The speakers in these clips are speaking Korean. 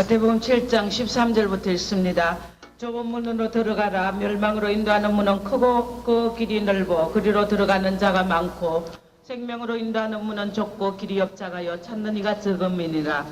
마태복음 7장 13절부터 읽습니다. 좁은 문으로 들어가라. 멸망으로 인도하는 문은 크고 그 길이 넓어 그리로 들어가는 자가 많고 생명으로 인도하는 문은 좁고 길이 협착하여 찾는 이가 적음이니라.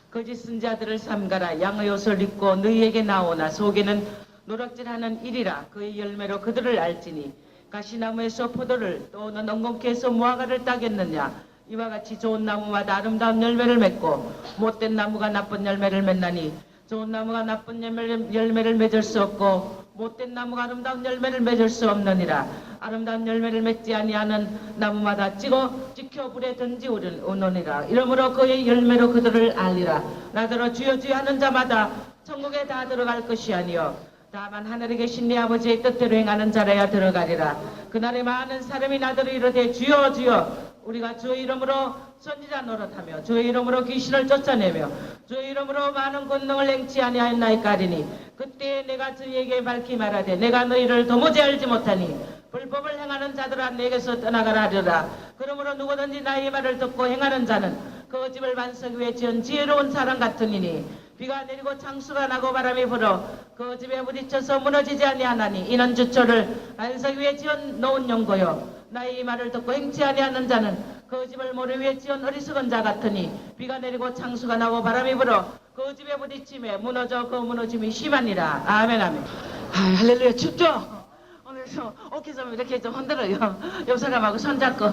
거짓 선지자들을 삼가라. 양의 옷을 입고 너희에게 나오나 속에는 노략질하는 일이라. 그의 열매로 그들을 알지니 가시나무에서 포도를 또는 엉겅퀴에서 무화과를 따겠느냐. 이와 같이 좋은 나무마다 아름다운 열매를 맺고 못된 나무가 나쁜 열매를 맺나니 좋은 나무가 나쁜 열매를 맺을 수 없고 못된 나무가 아름다운 열매를 맺을 수 없느니라. 아름다운 열매를 맺지 아니하는 나무마다 지켜 불에 던지우느니라. 이러므로 그의 열매로 그들을 알리라. 나더러 주여 주여 하는 자마다 천국에 다 들어갈 것이 아니요 다만 하늘에 계신 네 아버지의 뜻대로 행하는 자라야 들어가리라. 그날에 많은 사람이 나더러 이르되 주여 주여 우리가 주의 이름으로 선지자 노릇하며 주의 이름으로 귀신을 쫓아내며 주의 이름으로 많은 권능을 행치 아니하였나이까 하리니 그때 내가 저희에게 밝히 말하되 내가 너희를 도무지 알지 못하니 불법을 행하는 자들아 내게서 떠나가라 하리라. 그러므로 누구든지 나의 말을 듣고 행하는 자는 그 집을 반석 위에 지은 지혜로운 사람 같으니니 비가 내리고 창수가 나고 바람이 불어 그 집에 부딪혀서 무너지지 아니하나니 이는 주초를 반석 위에 지은 놓은 연고요 나의 말을 듣고 행치 아니하는 자는 그 집을 모래 위에 지은 어리석은 자 같으니 비가 내리고 창수가 나고 바람이 불어 그 집에 부딪힘에 무너져 그 무너짐이 심하니라. 아멘 아멘. 할렐루야. 춥죠? 오늘 어깨 좀 이렇게 좀 흔들어요. 옆 사람하고 손잡고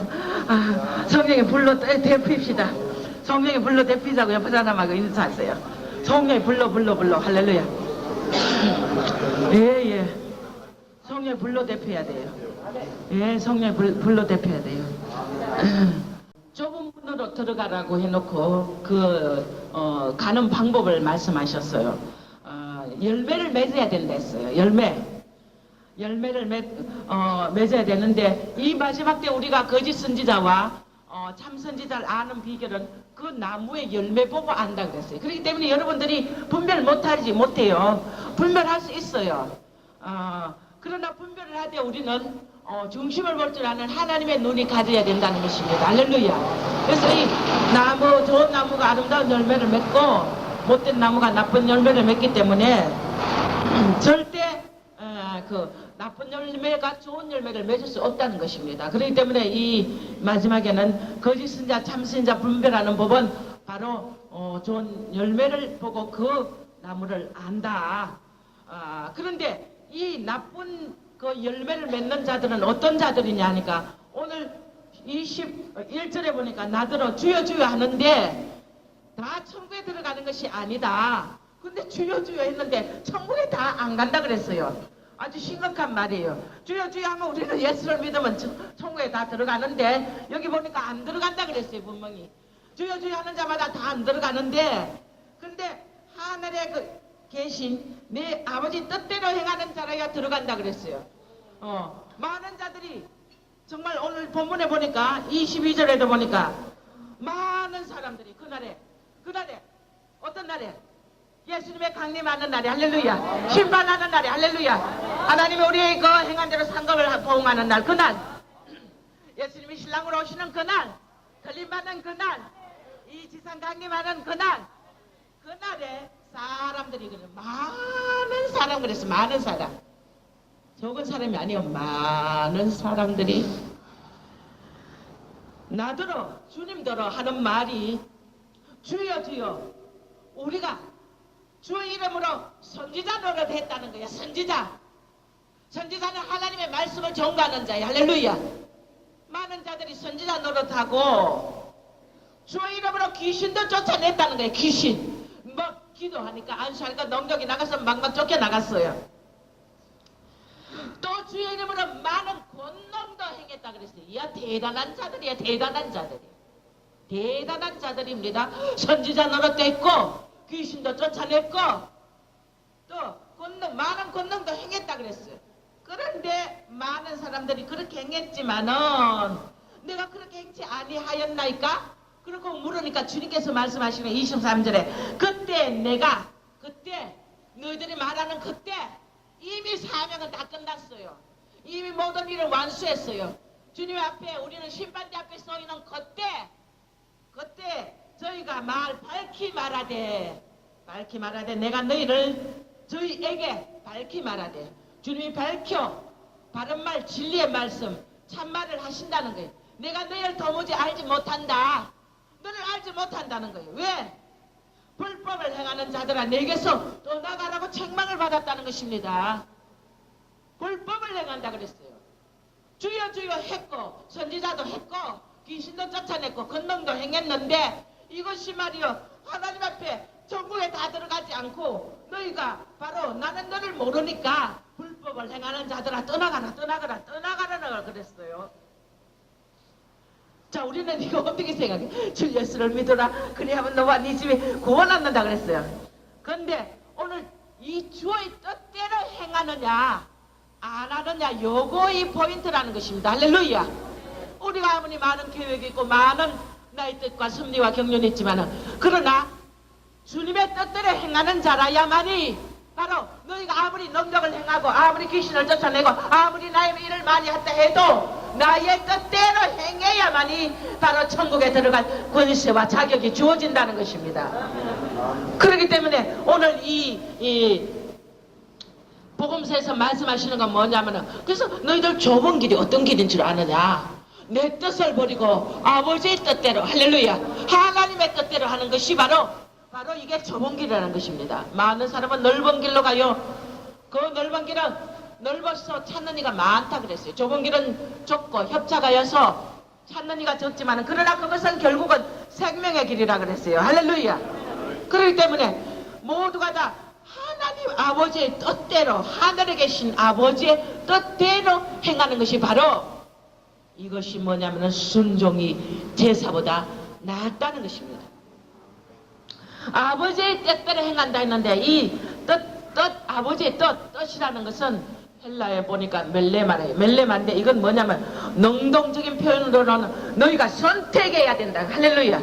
성령의 불로 대피합시다. 성령의 불로 대피자고 옆 사람하고 인사하세요. 성령의 불로 할렐루야. 예. 성령의 불로 대피해야 돼요. 예, 성령의 불로 대피해야 돼요. 좁은 문으로 들어가라고 해놓고 가는 방법을 말씀하셨어요. 열매를 맺어야 된다 했어요. 열매를 맺어야 되는데 이 마지막 때 우리가 거짓 선지자와 참 선지자를 아는 비결은 그 나무의 열매 보고 안다 그랬어요. 그렇기 때문에 여러분들이 분별 못해요. 분별할 수 있어요. 그러나 분별을 할 때 우리는 중심을 볼 줄 아는 하나님의 눈이 가져야 된다는 것입니다. 할렐루야. 그래서 이 나무, 좋은 나무가 아름다운 열매를 맺고 못된 나무가 나쁜 열매를 맺기 때문에 절대 나쁜 열매가 좋은 열매를 맺을 수 없다는 것입니다. 그렇기 때문에 이 마지막에는 거짓 선지자, 참 선지자 분별하는 법은 바로 좋은 열매를 보고 그 나무를 안다. 그런데 이 나쁜 그 열매를 맺는 자들은 어떤 자들이냐 하니까 오늘 21절에 보니까 나더러 주여 주여 하는데 다 천국에 들어가는 것이 아니다. 근데 주여 주여 했는데 천국에 다 안 간다 그랬어요. 아주 심각한 말이에요. 주여 주여 하면 우리는 예수를 믿으면 천국에 다 들어가는데 여기 보니까 안 들어간다 그랬어요. 분명히 주여 주여 하는 자마다 다 안 들어가는데 근데 하늘에 계신 내 아버지 뜻대로 행하는 자라야 들어간다 그랬어요. 많은 자들이 정말 오늘 본문에 보니까 22절에도 보니까 많은 사람들이 그날에 어떤 날에 예수님의 강림하는 날에 할렐루야. 심판하는 날에 할렐루야. 하나님이 우리의 그 행한 대로 상급을 보응하는 날 그날 예수님이 신랑으로 오시는 그날 걸림받는 그날 이 지상 강림하는 그날에 사람들이 그래 많은 사람 그랬어. 많은 사람 적은 사람이 아니요 많은 사람들이 나더러 주님더러 하는 말이 주여 주여 우리가 주의 이름으로 선지자 노릇 했다는 거야. 선지자는 하나님의 말씀을 전가하는 자야. 할렐루야. 많은 자들이 선지자 노릇하고 주의 이름으로 귀신도 쫓아냈다는 거야. 귀신 기도하니까 안수하니까 능력이 나가서 막 쫓겨나갔어요. 또 주의 이름으로 많은 권능도 행했다 그랬어요. 이야 대단한 자들이야. 대단한 자들입니다. 선지자 노릇도 했고 귀신도 쫓아냈고 또 많은 권능도 행했다 그랬어요. 그런데 많은 사람들이 그렇게 행했지만은 내가 그렇게 행치 아니하였나이까? 그렇게 물으니까 주님께서 말씀하시는 23절에 그때 너희들이 말하는 그때 이미 사명은 다 끝났어요. 이미 모든 일을 완수했어요. 주님 앞에 우리는 심판대 앞에 서 있는 그때 저희가 밝히 말하되 밝히 말하되 내가 너희를 저희에게 밝히 말하되 주님이 밝혀 바른 말 진리의 말씀 참말을 하신다는 거예요. 내가 너희를 도무지 알지 못한다. 너를 알지 못한다는 거예요. 왜? 불법을 행하는 자들아 내게서 떠나가라고 책망을 받았다는 것입니다. 불법을 행한다 그랬어요. 주여 주여 했고 선지자도 했고 귀신도 쫓아냈고 권능도 행했는데 이것이 말이요 하나님 앞에 천국에 다 들어가지 않고 너희가 바로 나는 너를 모르니까 불법을 행하는 자들아 떠나가라 그랬어요. 자, 우리는 이거 어떻게 생각해? 주 예수를 믿어라. 그리하면 너와 네 집이 구원 얻는다 그랬어요. 그런데 오늘 이 주의 뜻대로 행하느냐 안 하느냐 요거이 포인트라는 것입니다. 할렐루야. 우리가 아무리 많은 계획이 있고 많은 나의 뜻과 섭리와 경륜이 있지만은 그러나 주님의 뜻대로 행하는 자라야만이 바로 너희가 아무리 능력을 행하고 아무리 귀신을 쫓아내고 아무리 나의 일을 많이 했다 해도 나의 뜻대로 행해야만이 바로 천국에 들어갈 권세와 자격이 주어진다는 것입니다. 그렇기 때문에 오늘 이 복음서에서 말씀하시는 건 뭐냐면은 그래서 너희들 좁은 길이 어떤 길인 줄 아느냐? 내 뜻을 버리고 아버지의 뜻대로 할렐루야 하나님의 뜻대로 하는 것이 바로 이게 좁은 길이라는 것입니다. 많은 사람은 넓은 길로 가요. 그 넓은 길은 넓어서 찾는 이가 많다 그랬어요. 좁은 길은 좁고 협착하여서 찾는 이가 적지만 그러나 그것은 결국은 생명의 길이라 그랬어요. 할렐루야. 그렇기 때문에 모두가 다 하나님 아버지의 뜻대로 하늘에 계신 아버지의 뜻대로 행하는 것이 바로 이것이 뭐냐면 순종이 제사보다 낫다는 것입니다. 아버지의 뜻대로 행한다 했는데 이 아버지의 뜻이라는 것은 헬라에 보니까 멜레마래요. 멜레마인데 이건 뭐냐면 능동적인 표현으로는 너희가 선택해야 된다. 할렐루야.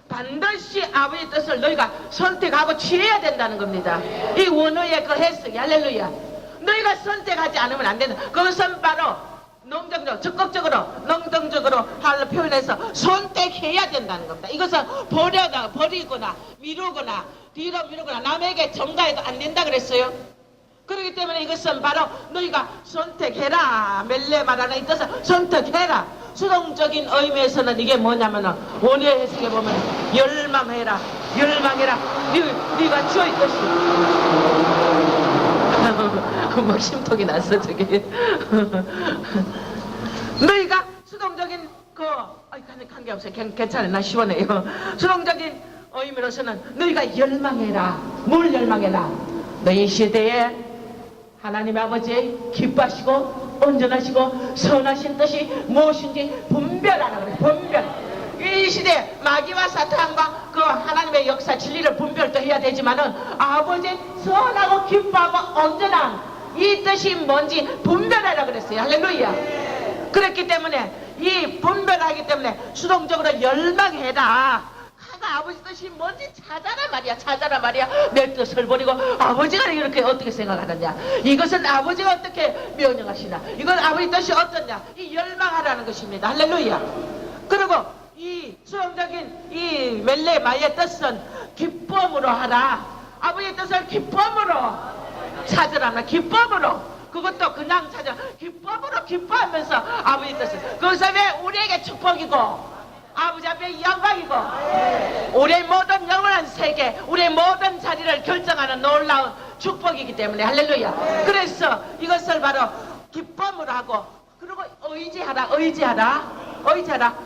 반드시 아버지의 뜻을 너희가 선택하고 취해야 된다는 겁니다. 이 원어의 그 해석이 할렐루야. 너희가 선택하지 않으면 안 된다. 그것은 바로 능동적으로 적극적으로 능동적으로 하려 표현해서 선택해야 된다는 겁니다. 이것은 버리거나 미루거나 뒤로 미루거나 남에게 전가해도 안 된다 그랬어요. 그렇기 때문에 이것은 바로 너희가 선택해라. 멜레마라는 이 뜻은 선택해라. 수동적인 의미에서는 이게 뭐냐면은 원어의 해석에 보면 열망해라. 네가 주의 뜻이 막 심통이 났어 저게. 너희가 수동적인 관계없어요. 괜찮아요. 나 시원해요. 수동적인 의미로서는 너희가 열망해라. 뭘 열망해라? 너희 시대에 하나님 아버지 기뻐하시고 온전하시고 선하신 뜻이 무엇인지 분별하라 그래. 분별. 이 시대 마귀와 사탄과 그 하나님의 역사 진리를 분별도 해야 되지만은 아버지 선하고 기뻐하고 온전한 이 뜻이 뭔지 분별하라 그랬어요. 할렐루야. 그랬기 때문에 이 분별하기 때문에 수동적으로 열망해라. 아버지 뜻이 뭔지 찾아라 말이야. 내 뜻을 버리고 아버지가 이렇게 어떻게 생각하느냐, 이것은 아버지가 어떻게 명령하시나, 이건 아버지 뜻이 어떠냐, 이 열망하라는 것입니다. 할렐루야. 그리고 이 수동적인 이 멜레마의 뜻은 기쁨으로 하라. 아버지의 뜻을 기쁨으로 찾으라면 기쁨으로, 그것도 그냥 찾아 기쁨으로 기뻐하면서 아버지 뜻을, 그것은 왜 우리에게 축복이고 아버지 앞에 영광이고 우리의 모든 영원한 세계, 우리의 모든 자리를 결정하는 놀라운 축복이기 때문에 할렐루야. 그래서 이것을 바로 기쁨으로 하고, 그리고 의지하라.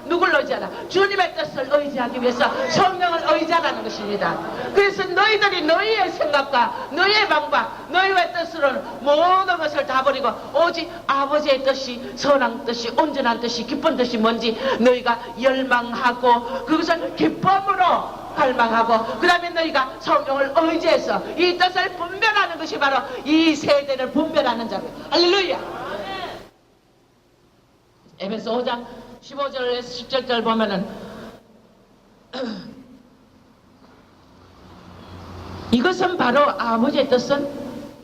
누굴 의지하라? 주님의 뜻을 의지하기 위해서 성령을 의지하라는 것입니다. 그래서 너희들이 너희의 생각과 너희의 방법, 너희의 뜻으로는 모든 것을 다 버리고 오직 아버지의 뜻이, 선한 뜻이, 온전한 뜻이, 기쁜 뜻이 뭔지 너희가 열망하고 그것을 기쁨으로 갈망하고, 그 다음에 너희가 성령을 의지해서 이 뜻을 분별하는 것이 바로 이 세대를 분별하는 자예요. 할렐루야. 에베소 5장 15절에서 17절 보면은 이것은 바로 아버지의 뜻은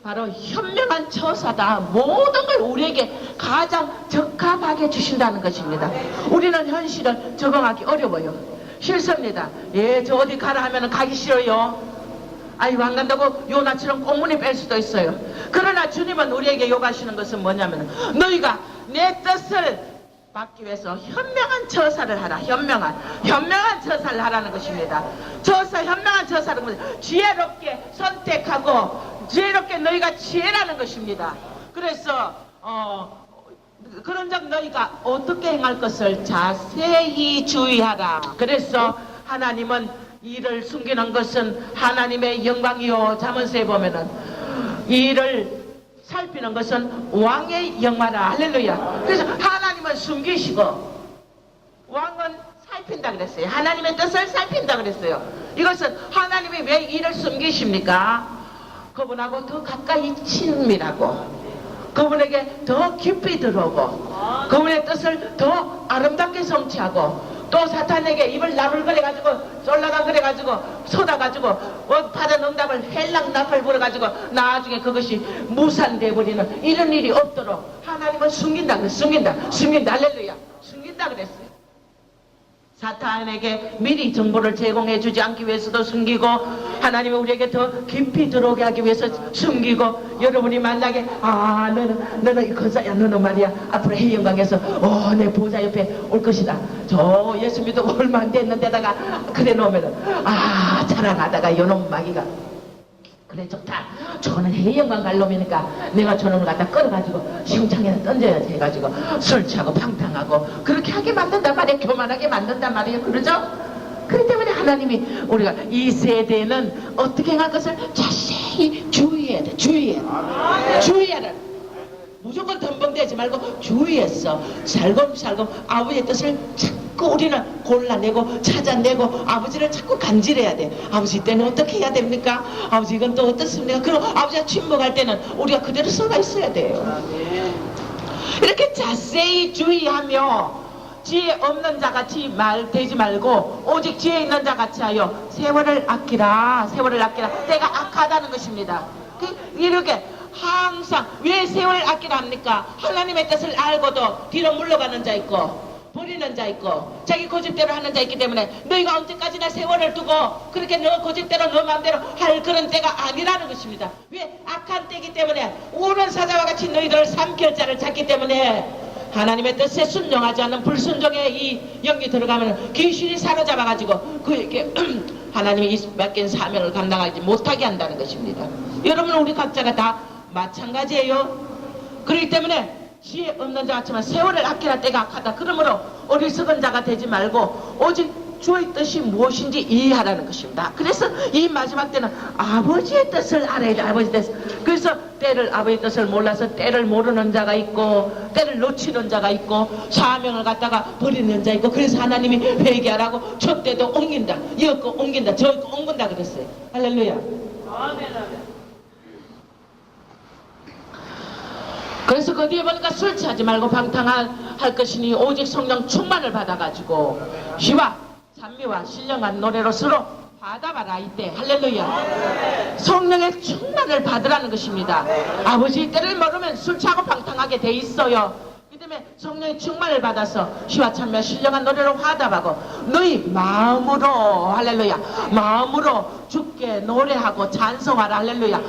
바로 현명한 처사다. 모든 걸 우리에게 가장 적합하게 주신다는 것입니다. 우리는 현실을 적응하기 어려워요. 싫습니다. 저 어디 가라 하면 가기 싫어요. 아이고 안 간다고 요나처럼 꽁무니 뺄 수도 있어요. 그러나 주님은 우리에게 요구하시는 것은 뭐냐면 너희가 내 뜻을 받기 위해서 현명한 처사를 하라. 현명한 처사를 하라는 것입니다. 현명한 처사는 것은 지혜롭게 선택하고 지혜롭게 너희가 지혜라는 것입니다. 그래서 그런 점 너희가 어떻게 행할 것을 자세히 주의하라. 그래서 하나님은 이를 숨기는 것은 하나님의 영광이요. 잠언서에 보면은 이를 살피는 것은 왕의 영화라. 할렐루야. 그래서 하나님은 숨기시고 왕은 살핀다 그랬어요. 하나님의 뜻을 살핀다 그랬어요. 이것은 하나님이 왜 이를 숨기십니까? 그분하고 더 가까이 친밀하고 그분에게 더 깊이 들어오고 그분의 뜻을 더 아름답게 성취하고 또 사탄에게 입을 나불거려가지고 쫄라가그래가지고 쏟아가지고 받은 응답을 헬랑나팔 불어가지고 나중에 그것이 무산돼버리는 이런 일이 없도록 하나님은 숨긴다. 할렐루야. 숨긴다 그랬어요. 사탄에게 미리 정보를 제공해 주지 않기 위해서도 숨기고 하나님이 우리에게 더 깊이 들어오게 하기 위해서 숨기고 여러분이 만약에 너는 거사야 너는 말이야 앞으로 해영광에서 내 보좌 옆에 올 것이다. 저 예수 믿고 얼마 안 됐는데다가 그래 놓으면은 자랑하다가 요놈 마귀가 그래 좋다. 저거는 해영광 갈 놈이니까 내가 저놈을 갖다 끌어가지고 시궁창에다 던져야지 해가지고 술 취하고 방탕하고 그렇게 하게 만든단 말이에요. 교만하게 만든단 말이에요. 그러죠? 그렇기 때문에 하나님이 우리가 이 세대는 어떻게 행할 것을 자세히 주의해야 돼. 주의해라. 무조건 덤벙대지 말고 주의했어. 살금 아버지의 뜻을 자꾸 우리는 골라내고 찾아내고 아버지를 자꾸 간질해야 돼. 아버지 때는 어떻게 해야 됩니까? 아버지 이건 또 어떻습니까? 그럼 아버지가 침묵할 때는 우리가 그대로 서가 있어야 돼요. 이렇게 자세히 주의하며 지혜 없는 자같이 되지 말고 오직 지혜 있는 자같이 하여 세월을 아끼라. 때가 악하다는 것입니다. 이렇게 항상 왜 세월을 아끼라 합니까? 하나님의 뜻을 알고도 뒤로 물러가는 자 있고 버리는 자 있고 자기 고집대로 하는 자 있기 때문에 너희가 언제까지나 세월을 두고 그렇게 너 고집대로 너 마음대로 할 그런 때가 아니라는 것입니다. 왜? 악한 때이기 때문에 우는 사자와 같이 너희들을 삼킬 자를 찾기 때문에 하나님의 뜻에 순종하지 않는 불순종의 이 영이 들어가면 귀신이 사로잡아가지고 그에게 하나님이 맡긴 사명을 감당하지 못하게 한다는 것입니다. 여러분 우리 각자가 다 마찬가지예요. 그렇기 때문에 지혜 없는 자 같지만 세월을 아끼라 때가 악하다. 그러므로 어리석은 자가 되지 말고 오직 주의 뜻이 무엇인지 이해하라는 것입니다. 그래서 이 마지막 때는 아버지의 뜻을 알아야 돼. 아버지의 뜻. 그래서 때를 아버지의 뜻을 몰라서 때를 모르는 자가 있고 때를 놓치는 자가 있고 사명을 갖다가 버리는 자 있고 그래서 하나님이 회개하라고 저 때도 옮긴다. 이거 옮긴다. 저거 옮긴다 그랬어요. 할렐루야. 아멘. 그래서 그 뒤에 보니까 술 취하지 말고 방탕할 것이니 오직 성령 충만을 받아가지고 시와 찬미와 신령한 노래로 서로 받아봐라. 이때 할렐루야. 성령의 충만을 받으라는 것입니다. 아버지 때를 모르면 술 취하고 방탕하게 돼 있어요. 그 때문에 성령의 충만을 받아서 시와 찬미와 신령한 노래로 화답하고 너희 마음으로 할렐루야 마음으로 주께 노래하고 찬송하라. 할렐루야.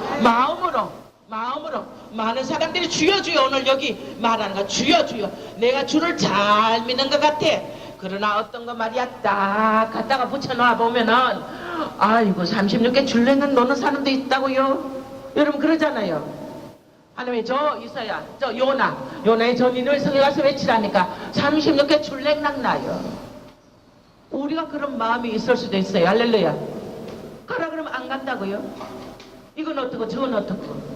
마음으로 많은 사람들이 주여 주여 오늘 여기 말하는 거 주여 내가 주를 잘 믿는 것 같아. 그러나 어떤 거 말이야 딱 갖다가 붙여놓아 보면은 아이고 36개 줄레는 노는 사람도 있다고요. 여러분 그러잖아요. 하나님이 저 이사야 저 요나의 저 니누의 성에 가서 외치라니까 36개 줄랭랑 나요. 우리가 그런 마음이 있을 수도 있어요. 할렐루야. 가라 그러면 안 간다고요. 이건 어떻고 저건 어떻고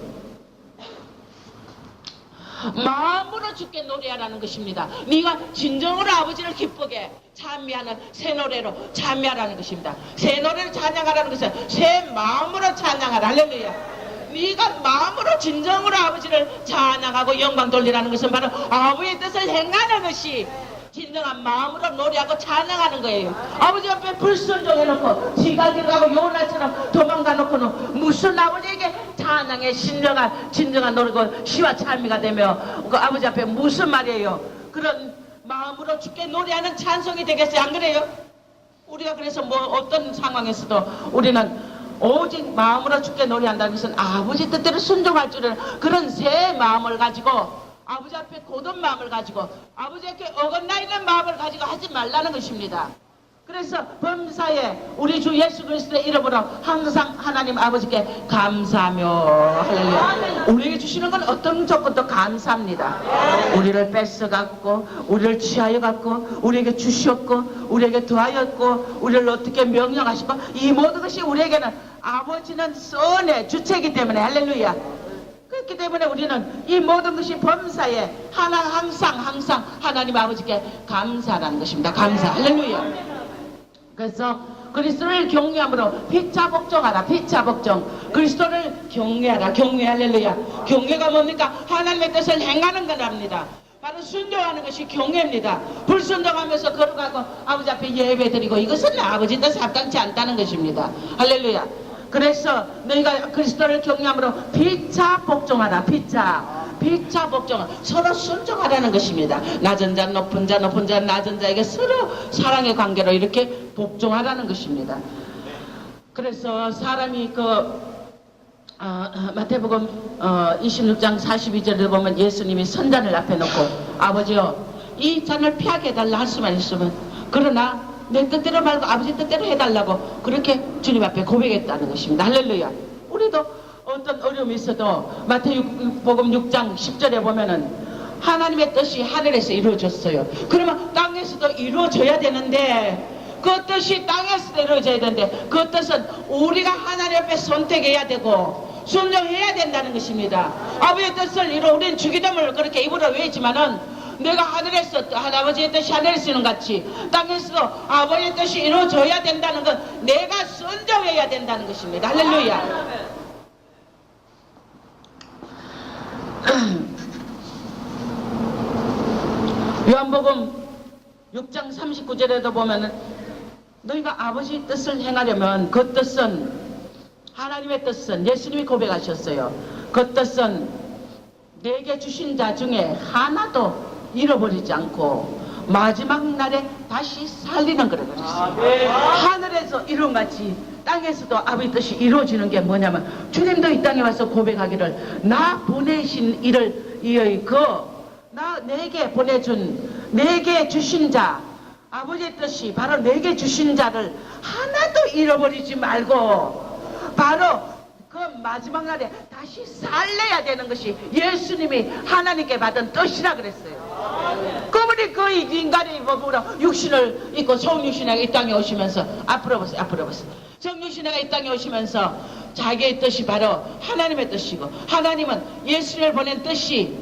마음으로 주께 노래하라는 것입니다. 네가 진정으로 아버지를 기쁘게 찬미하는 새 노래로 찬미하라는 것입니다. 새 노래를 찬양하라는 것은 새 마음으로 찬양하라. 할렐루야. 네가 마음으로 진정으로 아버지를 찬양하고 영광 돌리라는 것은 바로 아버지의 뜻을 행하는 것이 진정한 마음으로 노래하고 찬양하는 거예요. 아버지 앞에 불순종해놓고 지각을 가고 요나처럼 도망가놓고는 무슨 아버지에게 찬양의 진정한 노래고 시와 찬미가 되며 그 아버지 앞에 무슨 말이에요. 그런 마음으로 주께 노래하는 찬송이 되겠어요. 안 그래요? 우리가 그래서 뭐 어떤 상황에서도 우리는 오직 마음으로 주께 노래한다는 것은 아버지 뜻대로 순종할 줄은 그런 새 마음을 가지고 아버지 앞에 고든 마음을 가지고 아버지께 어긋나 있는 마음을 가지고 하지 말라는 것입니다. 그래서 범사에 우리 주 예수 그리스도의 이름으로 항상 하나님 아버지께 감사하며 할렐루야. 우리에게 주시는 건 어떤 조건도 감사합니다. 우리를 뺏어갔고 우리를 취하여 갔고 우리에게 주셨고 우리에게 더하였고 우리를 어떻게 명령하시고 이 모든 것이 우리에게는 아버지는 선의 주체이기 때문에 할렐루야. 그렇기 때문에 우리는 이 모든 것이 범사에 항상 하나님 아버지께 감사라는 것입니다. 감사 할렐루야. 그래서 그리스도를 경외함으로 피차 복종하라. 피차 복종. 그리스도를 경외하라. 경외 할렐루야. 경외가 뭡니까? 하나님의 뜻을 행하는 거랍니다. 바로 순종하는 것이 경외입니다. 불순종하면서 걸어가고 아버지 앞에 예배드리고 이것은 아버지 뜻에 합당치 않다는 것입니다. 할렐루야. 그래서 너희가 그리스도를 경외함으로 피차 복종하라. 피차 복종, 서로 순종하라는 것입니다. 낮은 자 높은 자 높은 자 낮은 자에게 서로 사랑의 관계로 이렇게 복종하라는 것입니다. 그래서 사람이 마태복음 26장 42절에 보면 예수님이 선잔을 앞에 놓고 아버지요 이 잔을 피하게 해달라 할 수만 있으면 그러나 내 뜻대로 말고 아버지 뜻대로 해달라고 그렇게 주님 앞에 고백했다는 것입니다. 할렐루야. 우리도 어떤 어려움이 있어도 마태복음 6장 10절에 보면은 하나님의 뜻이 하늘에서 이루어졌어요. 그러면 땅에서도 이루어져야 되는데 그 뜻이 땅에서도 이루어져야 되는데 그 뜻은 우리가 하나님 앞에 선택해야 되고 순종해야 된다는 것입니다. 아버지의 뜻을 이루어 우리는 주기도문을 그렇게 입으로 외치지만은 내가 하늘에서 아버지의 뜻이 하늘에서 이루는 같이 땅에서도 아버지의 뜻이 이루어져야 된다는 건 내가 순종해야 된다는 것입니다. 할렐루야. 요한복음 6장 39절에도 보면은 너희가 아버지 뜻을 행하려면 그 뜻은 하나님의 뜻은 예수님이 고백하셨어요. 그 뜻은 내게 주신 자 중에 하나도 잃어버리지 않고 마지막 날에 다시 살리는 거라 그랬어요. 하늘에서 이룬 같이 땅에서도 아버지 뜻이 이루어지는 게 뭐냐면 주님도 이 땅에 와서 고백하기를 나 보내신 이를 나 내게 보내준 내게 주신 자 아버지의 뜻이 바로 내게 주신 자를 하나도 잃어버리지 말고 바로 그 마지막 날에 다시 살려야 되는 것이 예수님이 하나님께 받은 뜻이라 그랬어요. 그분이 그 인간의 몸으로 육신을 입고 성육신에게 이 땅에 오시면서 앞으로 보세요. 성육신에게 이 땅에 오시면서 자기의 뜻이 바로 하나님의 뜻이고 하나님은 예수를 보낸 뜻이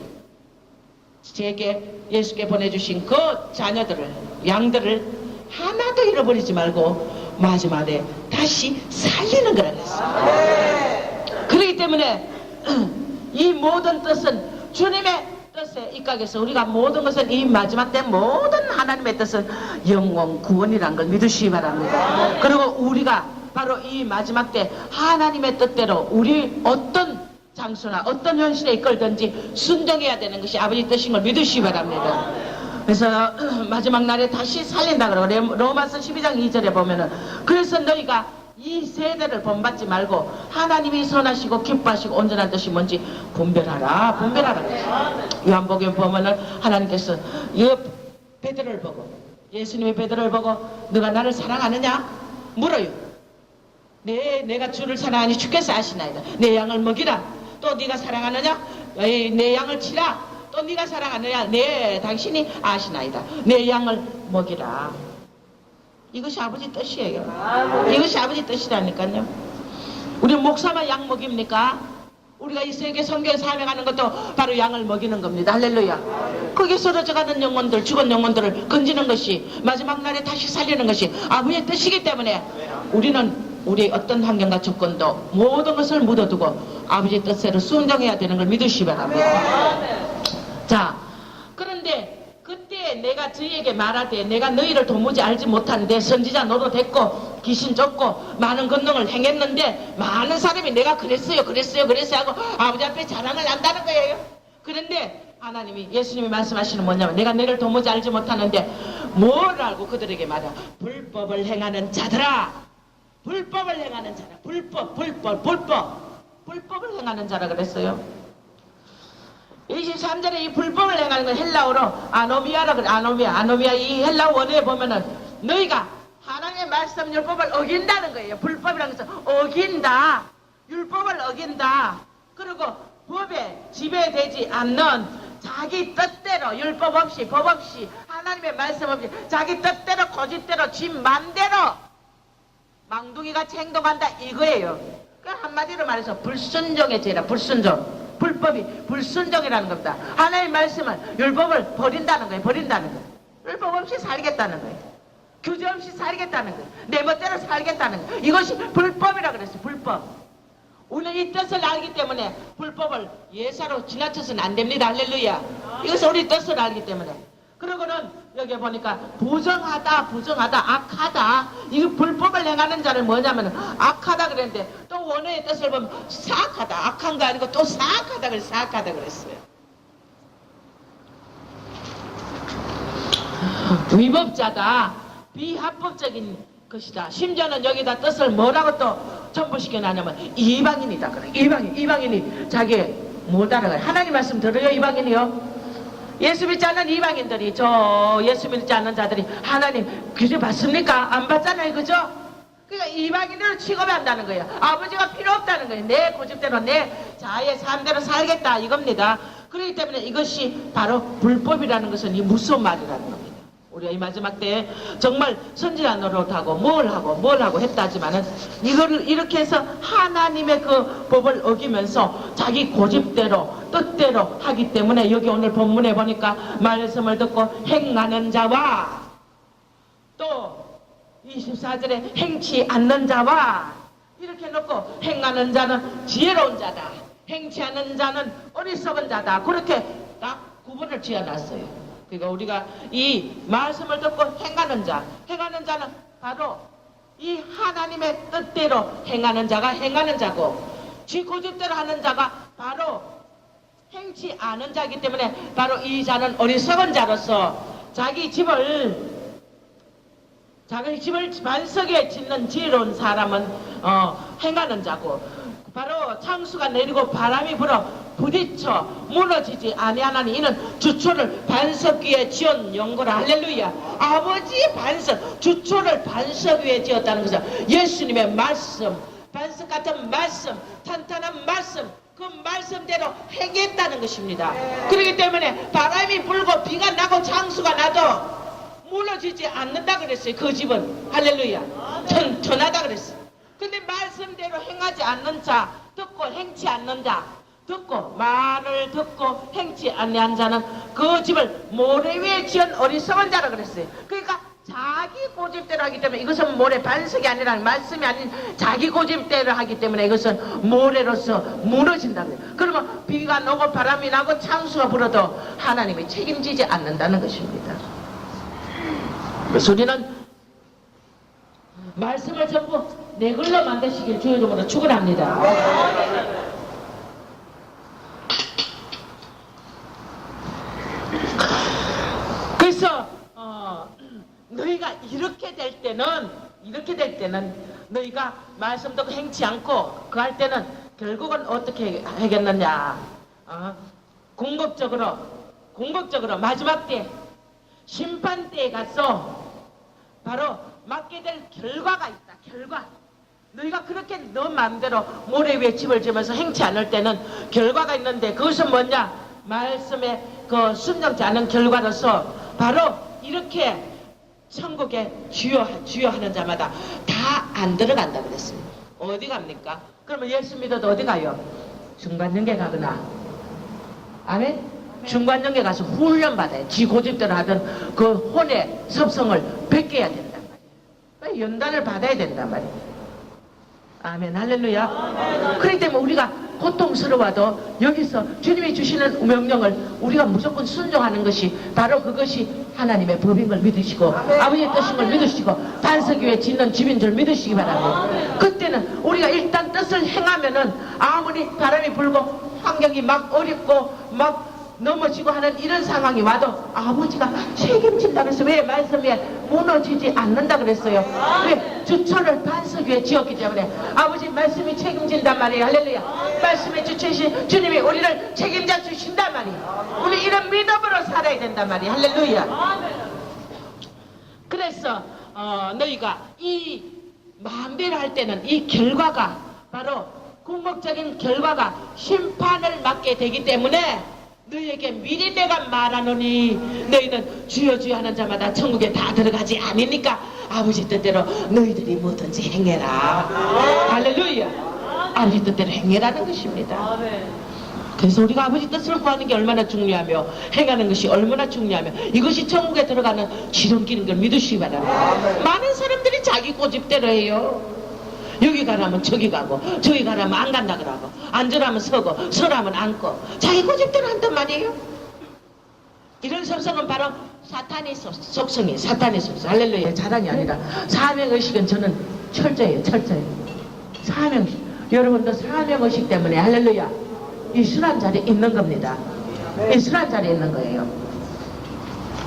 예수께 보내주신 그 자녀들을 양들을 하나도 잃어버리지 말고 마지막에 다시 살리는 거라 그랬어요. 그렇기 때문에 이 모든 뜻은 주님의 뜻에 입각해서 우리가 모든 것은 이 마지막 때 모든 하나님의 뜻은 영원 구원이라는 걸 믿으시기 바랍니다. 그리고 우리가 바로 이 마지막 때 하나님의 뜻대로 우리 어떤 장소나 어떤 현실에 이끌든지 순종해야 되는 것이 아버지 뜻인 걸 믿으시기 바랍니다. 그래서 마지막 날에 다시 살린다 그러고 로마서 12장 2절에 보면은 그래서 너희가 이 세대를 본받지 말고 하나님이 선하시고 기뻐하시고 온전한 뜻이 뭔지 분별하라. 요한복음에 보면은 하나님께서 베드로를 보고 예수님의 베드로를 보고 너가 나를 사랑하느냐 물어요. 내가 주를 사랑하니 주께서 아시나이다. 내 양을 먹이라. 또 네가 사랑하느냐 내 양을 치라. 또 네가 사랑하느냐 당신이 아시나이다. 내 양을 먹이라. 이것이 아버지 뜻이에요. 이것이 아버지 뜻이라니까요. 우리 목사만 양 먹입니까? 우리가 이 세계 선교에 사명하는 것도 바로 양을 먹이는 겁니다. 할렐루야. 거기에 쓰러져가는 영혼들 죽은 영혼들을 건지는 것이 마지막 날에 다시 살리는 것이 아버지의 뜻이기 때문에 우리는 우리 어떤 환경과 조건도 모든 것을 묻어두고 아버지의 뜻대로 순종해야 되는 걸 믿으시기 바랍니다. 자, 그런데 그때 내가 저희에게 말할 때 내가 너희를 도무지 알지 못하는데 선지자 너도 됐고 귀신 쫓고 많은 권능을 행했는데 많은 사람이 내가 그랬어요 하고 아버지 앞에 자랑을 한다는 거예요. 그런데 하나님이 예수님이 말씀하시는 뭐냐면 내가 너희를 도무지 알지 못하는데 뭘 알고 그들에게 말하 불법을 행하는 자들아 불법을 행하는 자라. 불법을 행하는 자라 그랬어요. 23절에 이 불법을 행하는 건 헬라어로 아노미아라 그래. 아노미아 이 헬라어 원어에 보면은 너희가 하나님의 말씀 율법을 어긴다는 거예요. 불법이라는 것은 어긴다. 율법을 어긴다. 그리고 법에 지배되지 않는 자기 뜻대로 율법 없이 법 없이 하나님의 말씀 없이 자기 뜻대로 고집대로 지 맘대로 망둥이같이 행동한다 이거예요. 그 한마디로 말해서 불순종의 죄라. 불순종. 불법이 불순종이라는 겁니다. 하나님의 말씀은 율법을 버린다는 거예요. 율법 없이 살겠다는 거예요. 규제 없이 살겠다는 거예요. 내 멋대로 살겠다는 거예요. 이것이 불법이라 그랬어요. 불법. 우리는 이 뜻을 알기 때문에 불법을 예사로 지나쳐서는 안 됩니다. 할렐루야. 이것은 우리 뜻을 알기 때문에. 그러고는 여기 보니까 부정하다, 악하다. 이 불법을 행하는 자는 뭐냐면 악하다 그랬는데 또 원어의 뜻을 보면 사악하다. 악한 거 아니고 또 사악하다 그랬어요. 위법자다. 비합법적인 것이다. 심지어는 여기다 뜻을 뭐라고 또 첨부시켜놨냐면 이방인이다. 그래. 이방인이 자기 못 알아가요. 하나님 말씀 들어요. 이방인이요. 예수 믿지 않는 이방인들이 예수 믿지 않는 자들이 하나님 규제 받습니까? 안 받잖아요. 그죠? 그러니까 이방인으로 취급한다는 거예요. 아버지가 필요 없다는 거예요. 내 고집대로 내 자의 삶대로 살겠다 이겁니다. 그렇기 때문에 이것이 바로 불법이라는 것은 이 무서운 말이라는 겁니다. 우리가 이 마지막 때에 정말 선지자 노릇하고 뭘 하고 했다 하지만은 이거를 이렇게 해서 하나님의 그 법을 어기면서 자기 고집대로 뜻대로 하기 때문에 여기 오늘 본문에 보니까 말씀을 듣고 행하는 자와 또 24절에 행치 않는 자와 이렇게 놓고 행하는 자는 지혜로운 자다. 행치 않는 자는 어리석은 자다. 그렇게 딱 구분을 지어놨어요. 그러니까 우리가 이 말씀을 듣고 행하는 자는 바로 이 하나님의 뜻대로 행하는 자가 행하는 자고 지 고집대로 하는 자가 바로 행치 않은 자이기 때문에 바로 이 자는 어리석은 자로서 자기 집을 반석에 짓는 지혜로운 사람은 행하는 자고 바로 창수가 내리고 바람이 불어 부딪혀 무너지지 아니하나니 이는 주초를 반석 위에 지은 연고라. 할렐루야. 아버지의 반석, 주초를 반석 위에 지었다는 것은 예수님의 말씀, 반석 같은 말씀, 탄탄한 말씀, 그 말씀대로 행했다는 것입니다. 그렇기 때문에 바람이 불고 비가 나고 창수가 나도 무너지지 않는다 그랬어요. 그 집은. 할렐루야. 튼튼하다 그랬어요. 근데 말씀대로 행하지 않는 자, 듣고 행치 않는 자, 듣고 말을 듣고 행치 않는 자는 그 집을 모래 위에 지은 어리석은 자라 그랬어요. 그러니까 자기 고집대로 하기 때문에 이것은 모래 반석이 아니라 말씀이 아닌 자기 고집대로 하기 때문에 이것은 모래로서 무너진다 그래요. 그러면 비가 나고 바람이 나고 창수가 불어도 하나님이 책임지지 않는다는 것입니다. 그래서 우리는 말씀을 전부 내 걸로 만드시길 주의 이름으로 축원합니다. 그래서 너희가 이렇게 될 때는 너희가 말씀 듣고 행치 않고 그 할 때는 결국은 어떻게 하겠느냐? 궁극적으로 마지막 때 심판 때에 가서 바로 맞게 될 결과가 있다. 결과. 너희가 그렇게 너 마음대로 모래 위에 집을 지면서 행치 않을 때는 결과가 있는데 그것은 뭐냐? 말씀에 그 순종치 않은 결과로서 바로 이렇게 천국에 주여하는 자마다 다 안 들어간다 그랬습니다. 어디 갑니까? 그러면 예수 믿어도 어디 가요? 중간영계 가거나 아멘? 중간영계 가서 훈련받아요. 지 고집대로 하던 그 혼의 섭성을 베껴야 된단 말이에요. 연단을 받아야 된단 말이에요. 아멘. 할렐루야. 그렇기 때문에 우리가 고통스러워도 여기서 주님이 주시는 명령을 우리가 무조건 순종하는 것이 바로 그것이 하나님의 법인 걸 믿으시고 아버지의 뜻인 걸 믿으시고 반석 위에 짓는 집인 줄 믿으시기 바랍니다. 그때는 우리가 일단 뜻을 행하면은 아무리 바람이 불고 환경이 막 어렵고 막 넘어지고 하는 이런 상황이 와도 아버지가 책임진다 그래서 왜 말씀에 무너지지 않는다 그랬어요. 왜? 주천을 반석 위에 지었기 때문에 아버지 말씀이 책임진단 말이에요. 할렐루야. 말씀에 주체신 주님이 우리를 책임져 주신단 말이에요. 우리 이런 믿음으로 살아야 된단 말이에요. 할렐루야. 그래서 너희가 이 만배를 할 때는 이 결과가 바로 궁극적인 결과가 심판을 맞게 되기 때문에 너희에게 미리 내가 말하노니 너희는 주여 주여 하는 자마다 천국에 다 들어가지 않으니까 아버지 뜻대로 너희들이 뭐든지 행해라. 할렐루야. 아버지 뜻대로 행해라는 것입니다. 그래서 우리가 아버지 뜻을 구하는 게 얼마나 중요하며 행하는 것이 얼마나 중요하며 이것이 천국에 들어가는 지름길인 걸 믿으시기 바랍니다. 많은 사람들이 자기 고집대로 해요. 여기 가라면 저기 가고 저기 가라면 안 간다 그러고 앉으라면 서고 서라면 앉고 자기 고집대로 한단 말이에요. 이런 속성은 바로 사탄의 속성이에요. 사탄의 속성. 할렐루야. 자랑이 아니라 사명의식은 저는 철저해요. 철저해요. 사명의식. 여러분도 사명의식 때문에 할렐루야 이 순환 자리에 있는 겁니다. 이 순환 자리에 있는 거예요.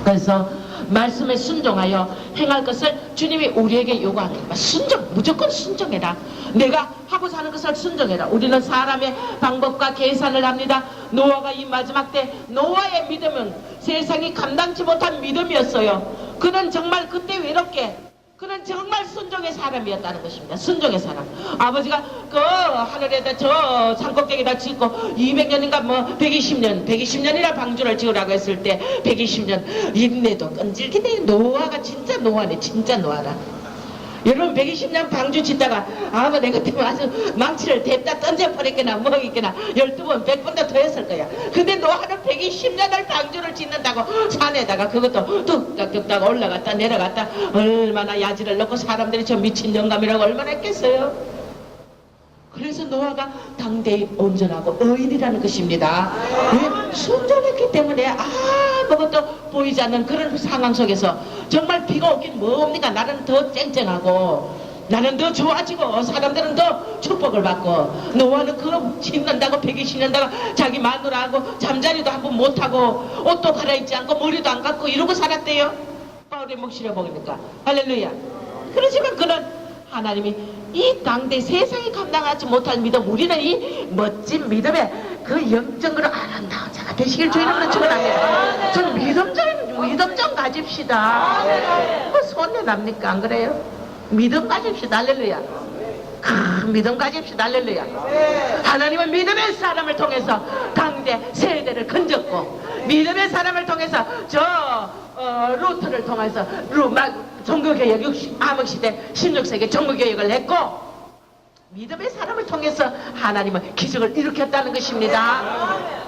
그래서 말씀에 순종하여 행할 것을 주님이 우리에게 요구하는 거예요. 순종, 무조건 순종해라. 내가 하고자 하는 것을 순종해라. 우리는 사람의 방법과 계산을 합니다. 노아가 이 마지막 때 노아의 믿음은 세상이 감당치 못한 믿음이었어요. 그는 정말 그때 외롭게 그는 정말 순종의 사람이었다는 것입니다. 순종의 사람. 아버지가 그 하늘에다 저 산꼭대기에다 짓고 200년인가 뭐 120년이나 방주를 지으라고 했을 때 120년 인내도 끈질기네. 노아가 진짜 노아네. 진짜 노아라. 여러분 120년 방주 짓다가 아마 내가 때문에 아주 망치를 댔다 던져버렸거나 뭐겠거나 12번 100번도 더 했을 거야. 근데 노아는 120년을 방주를 짓는다고 산에다가 그것도 뚝딱뚝딱 올라갔다 내려갔다 얼마나 야지를 넣고 사람들이 저 미친 영감이라고 얼마나 했겠어요. 그래서 노아가 당대의 온전하고 의인이라는 것입니다. 왜? 순종했기 때문에 아무것도 보이지 않는 그런 상황 속에서 정말 비가 오긴 뭡니까? 나는 더 쨍쨍하고 나는 더 좋아지고 사람들은 더 축복을 받고 노아는 그거 짓는다고 120년다가 자기 마누라하고 잠자리도 한번 못하고 옷도 갈아입지 않고 머리도 안 감고 이러고 살았대요. 바울의 묵시를 보니까 할렐루야. 그렇지만 그는 하나님이 이 당대 세상이 감당하지 못할 믿음 우리는 이 멋진 믿음에 그 영적으로 아름다운 자가 되시길 주이름으로 축원합니다. 전 믿음 좀 가집시다. 뭐 손해 납니까? 안 그래요? 믿음 가집시다. 할렐루야. 믿음 가집시다. 할렐루야. 하나님은 믿음의 사람을 통해서 당대 세대를 건졌고 믿음의 사람을 통해서 루트를 통해서 종교개혁 암흑시대 16세기 종교개혁을 했고 믿음의 사람을 통해서 하나님은 기적을 일으켰다는 것입니다.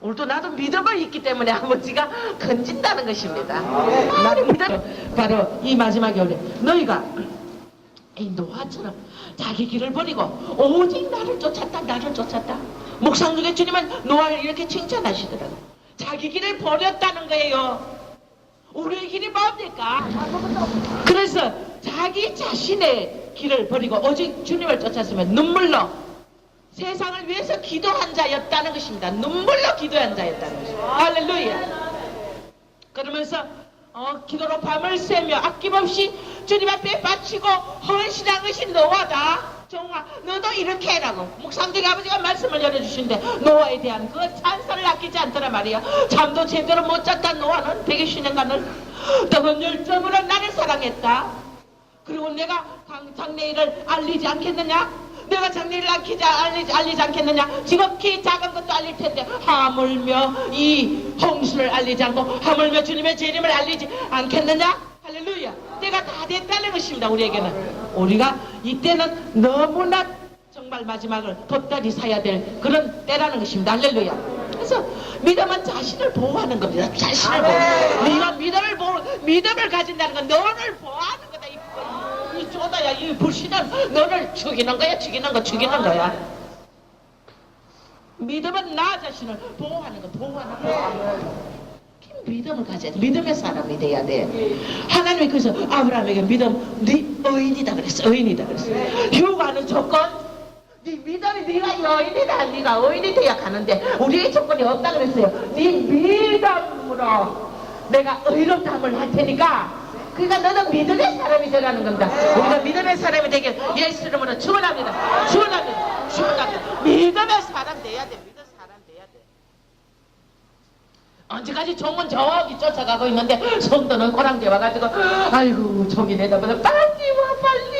오늘도 나도 믿음을 있기 때문에 아버지가 건진다는 것입니다. 나는 믿음 바로 이 마지막에 올래 너희가 이 노아처럼 자기 길을 버리고 오직 나를 쫓았다. 나를 쫓았다. 묵상 중에 주님은 노아를 이렇게 칭찬하시더라고요. 자기 길을 버렸다는 거예요. 우리의 길이 뭡니까? 그래서 자기 자신의 길을 버리고 오직 주님을 쫓았으면 눈물로 세상을 위해서 기도한 자였다는 것입니다. 눈물로 기도한 자였다는 것입니다. 할렐루야. 그러면서 기도로 밤을 새며 아낌없이 주님 앞에 바치고 헌신한 것이 노아다. 정아 너도 이렇게 해라고 묵상중에 아버지가 말씀을 열어주시는데 노아에 대한 그 찬사를 아끼지 않더라 말이야. 잠도 제대로 못 잤다. 노아는 120년간을 뜨거운 열정으로 나를 사랑했다. 그리고 내가 장래일을 알리지 않겠느냐? 내가 장래일을 알리지 않겠느냐? 지극히 작은 것도 알릴 텐데 하물며 이 홍수를 알리지 않고 하물며 주님의 재림을 알리지 않겠느냐? 할렐루야. 때가 다 됐다는 것입니다. 우리에게는 우리가 이때는 너무나 정말 마지막을 덥다리 사야 될 그런 때라는 것입니다. 할렐루야. 그래서 믿음은 자신을 보호하는 겁니다. 자신을 보호. 네가 믿음을 가진다는 건 너를 보호하는 거다. 이 쪼다야 이 불신은 너를 죽이는 거야. 죽이는 거야. 믿음은 나 자신을 보호하는 거야. 믿음을 가져야 돼. 믿음의 사람이 돼야 돼. 하나님이 그래서 아브라함에게 믿음, 네 의인이다 그랬어. 의인이다 그랬어. 효과는 조건, 네 믿음이 네가 여인이다. 네가 의인이 돼야 가는데 우리의 조건이 없다 그랬어요. 네 믿음으로 내가 의롭다함을 할 테니까 그러니까 너는 믿음의 사람이 되라는 겁니다. 우리가 믿음의 사람이 되길 예수 이름으로 축원합니다. 축원합니다. 축원합니다. 믿음의 사람 돼야 돼. 믿음의 사람 돼야 돼. 언제까지 종은 저기 쫓아가고 있는데 성도는 꼬랑대 와가지고 아이고 종이 내다보다 빨리 와 빨리.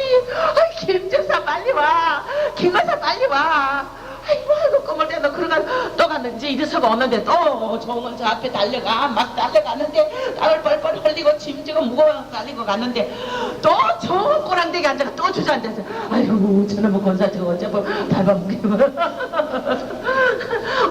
아이 김정사 빨리 와. 김과사 빨리 와. 아이고 꿈을 때도 그러가 또 갔는지 이래서가 오는데 또 종은 저 앞에 달려가 막 달려가는데 땀을 뻘뻘 흘리고 짐지고 무거워 달리고 갔는데 또 저 꼬랑대기 앉아가 또 주저앉아서 아이고 저놈의 권사 저거 어쩌고 밟아먹기면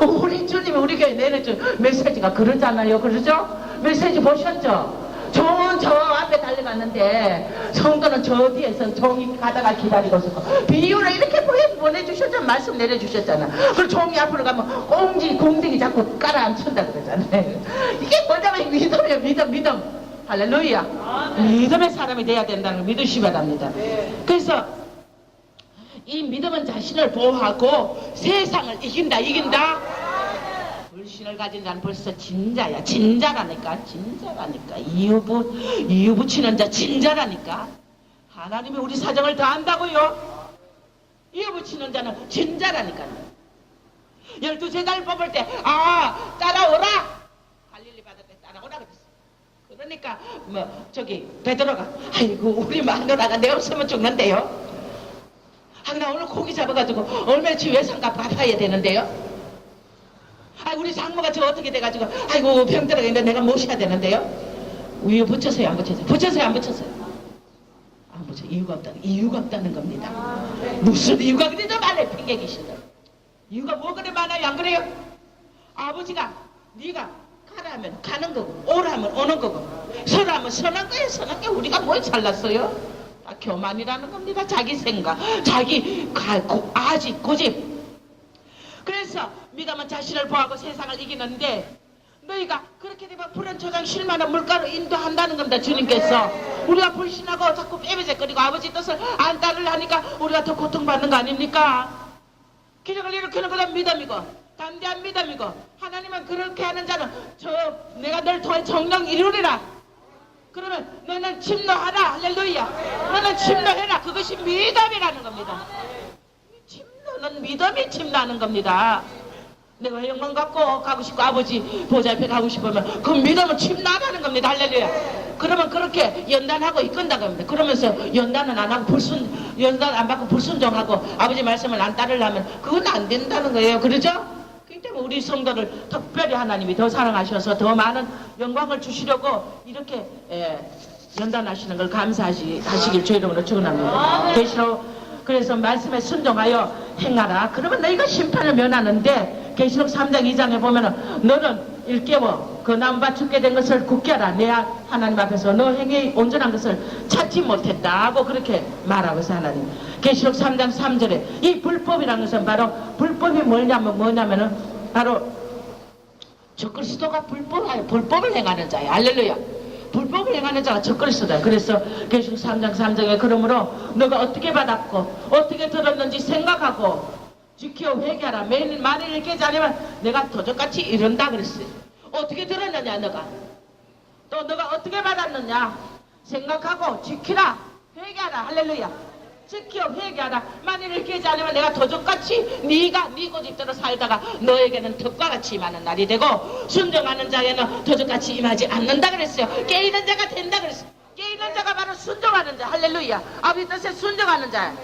우리 주님이 우리 교회 내려준 메시지가 그러잖아요. 그러죠? 메시지 보셨죠? 종은 저 앞에 달려갔는데 성도는 저 뒤에서 종이 가다가 기다리고 있었고 비유를 이렇게 보내주셨잖아. 말씀 내려주셨잖아. 그리고 종이 앞으로 가면 공댕이 자꾸 깔아앉힌다 그러잖아요. 이게 뭐냐면 믿음이에요. 믿음. 할렐루야. 믿음의 사람이 돼야 된다는 걸 믿으시기 바랍니다. 그래서 이 믿음은 자신을 보호하고 세상을 이긴다. 불신을 가진 자는 벌써 진자야. 진자라니까. 이유 붙이는 자 진자라니까. 하나님이 우리 사정을 다 안다고요. 이유 붙이는 자는 진자라니까요. 12제자를 뽑을 때 따라오라. 갈릴리 바다에 따라오라 그랬어. 그러니까 베드로가 아이고 우리 마누라가 내 없으면 죽는데요. 나 오늘 고기 잡아가지고 얼마치 외상값 갚아야 되는데요. 우리 장모가 저 어떻게 돼가지고 아이고 병들어가 있는데 내가 모셔야 되는데요. 이유 붙였어요 안 붙였어요? 붙였어요 안 붙였어요? 안 붙여. 이유가 없다는 겁니다. 무슨 이유가 그래 좀 많아요. 핑계기신다. 이유가 뭐 그래 많아요? 안 그래요? 아버지가 네가 가라면 가는 거고 오라면 오는 거고 서라면 서는 거예요. 서는 게 우리가 뭘 잘났어요? 다 교만이라는 겁니다. 자기 생각 자기 아직 고집. 그래서 믿음은 자신을 보호하고 세상을 이기는데 너희가 그렇게 되면 불안초장 실만한 물가로 인도한다는 겁니다. 주님께서 우리가 불신하고 자꾸 빼빼적거리고 아버지 뜻을 안 따르려니까 우리가 더 고통받는 거 아닙니까? 기적을 일으키는 것은 믿음이고 담대한 믿음이고 하나님은 그렇게 하는 자는 내가 널 통해 정령 이루리라. 그러면 너는 침노하라. 할렐루야. 너는 침노해라. 그것이 믿음이라는 겁니다. 침노는 믿음이 침노하는 겁니다. 내가 영광 갖고 가고 싶고 아버지 보좌 앞에 가고 싶으면 그 믿음은 침노하는 겁니다. 할렐루야. 그러면 그렇게 연단하고 이끈다고 합니다. 그러면서 연단은 안 하고 연단 안 받고 불순종하고 아버지 말씀을 안 따르려면 그건 안 된다는 거예요. 그러죠? 그렇기 때문에 우리 성도를 특별히 하나님이 더 사랑하셔서 더 많은 영광을 주시려고 이렇게 연단하시는 걸 감사하시길 주의 이름으로 축원합니다. 계시록 그래서 말씀에 순종하여 행하라. 그러면 너희가 심판을 면하는데 계시록 3장 2장에 보면은 너는 일깨워 그 나무밭 죽게 된 것을 굳게 하라. 내 하나님 앞에서 너 행위 온전한 것을 찾지 못했다 하고 그렇게 말하고 있어요. 하나님. 계시록 3장 3절에 이 불법이라는 것은 바로 불법이 뭐냐면은 바로 적그리스도가 불법을 행하는 자예요. 할렐루야. 불법을 행하는 자가 적그리스도다. 그래서 계시록 3장 3장에 그러므로 너가 어떻게 받았고 어떻게 들었는지 생각하고 지켜 회개하라. 만일 이렇게 않으면 내가 도적같이 이른다 그랬어요. 어떻게 들었느냐 너가 또 너가 어떻게 받았느냐 생각하고 지키라. 회개하라. 할렐루야. 지켜 회개하라. 만일 이렇게 하지 않으면 내가 도적같이 네가 네 고집대로 살다가 너에게는 덕과 같이 임하는 날이 되고 순종하는 자에는 도적같이 임하지 않는다 그랬어요. 깨이는 자가 된다 그랬어요. 깨이는 자가 바로 순종하는 자. 할렐루야. 아버지 뜻에 순종하는 자.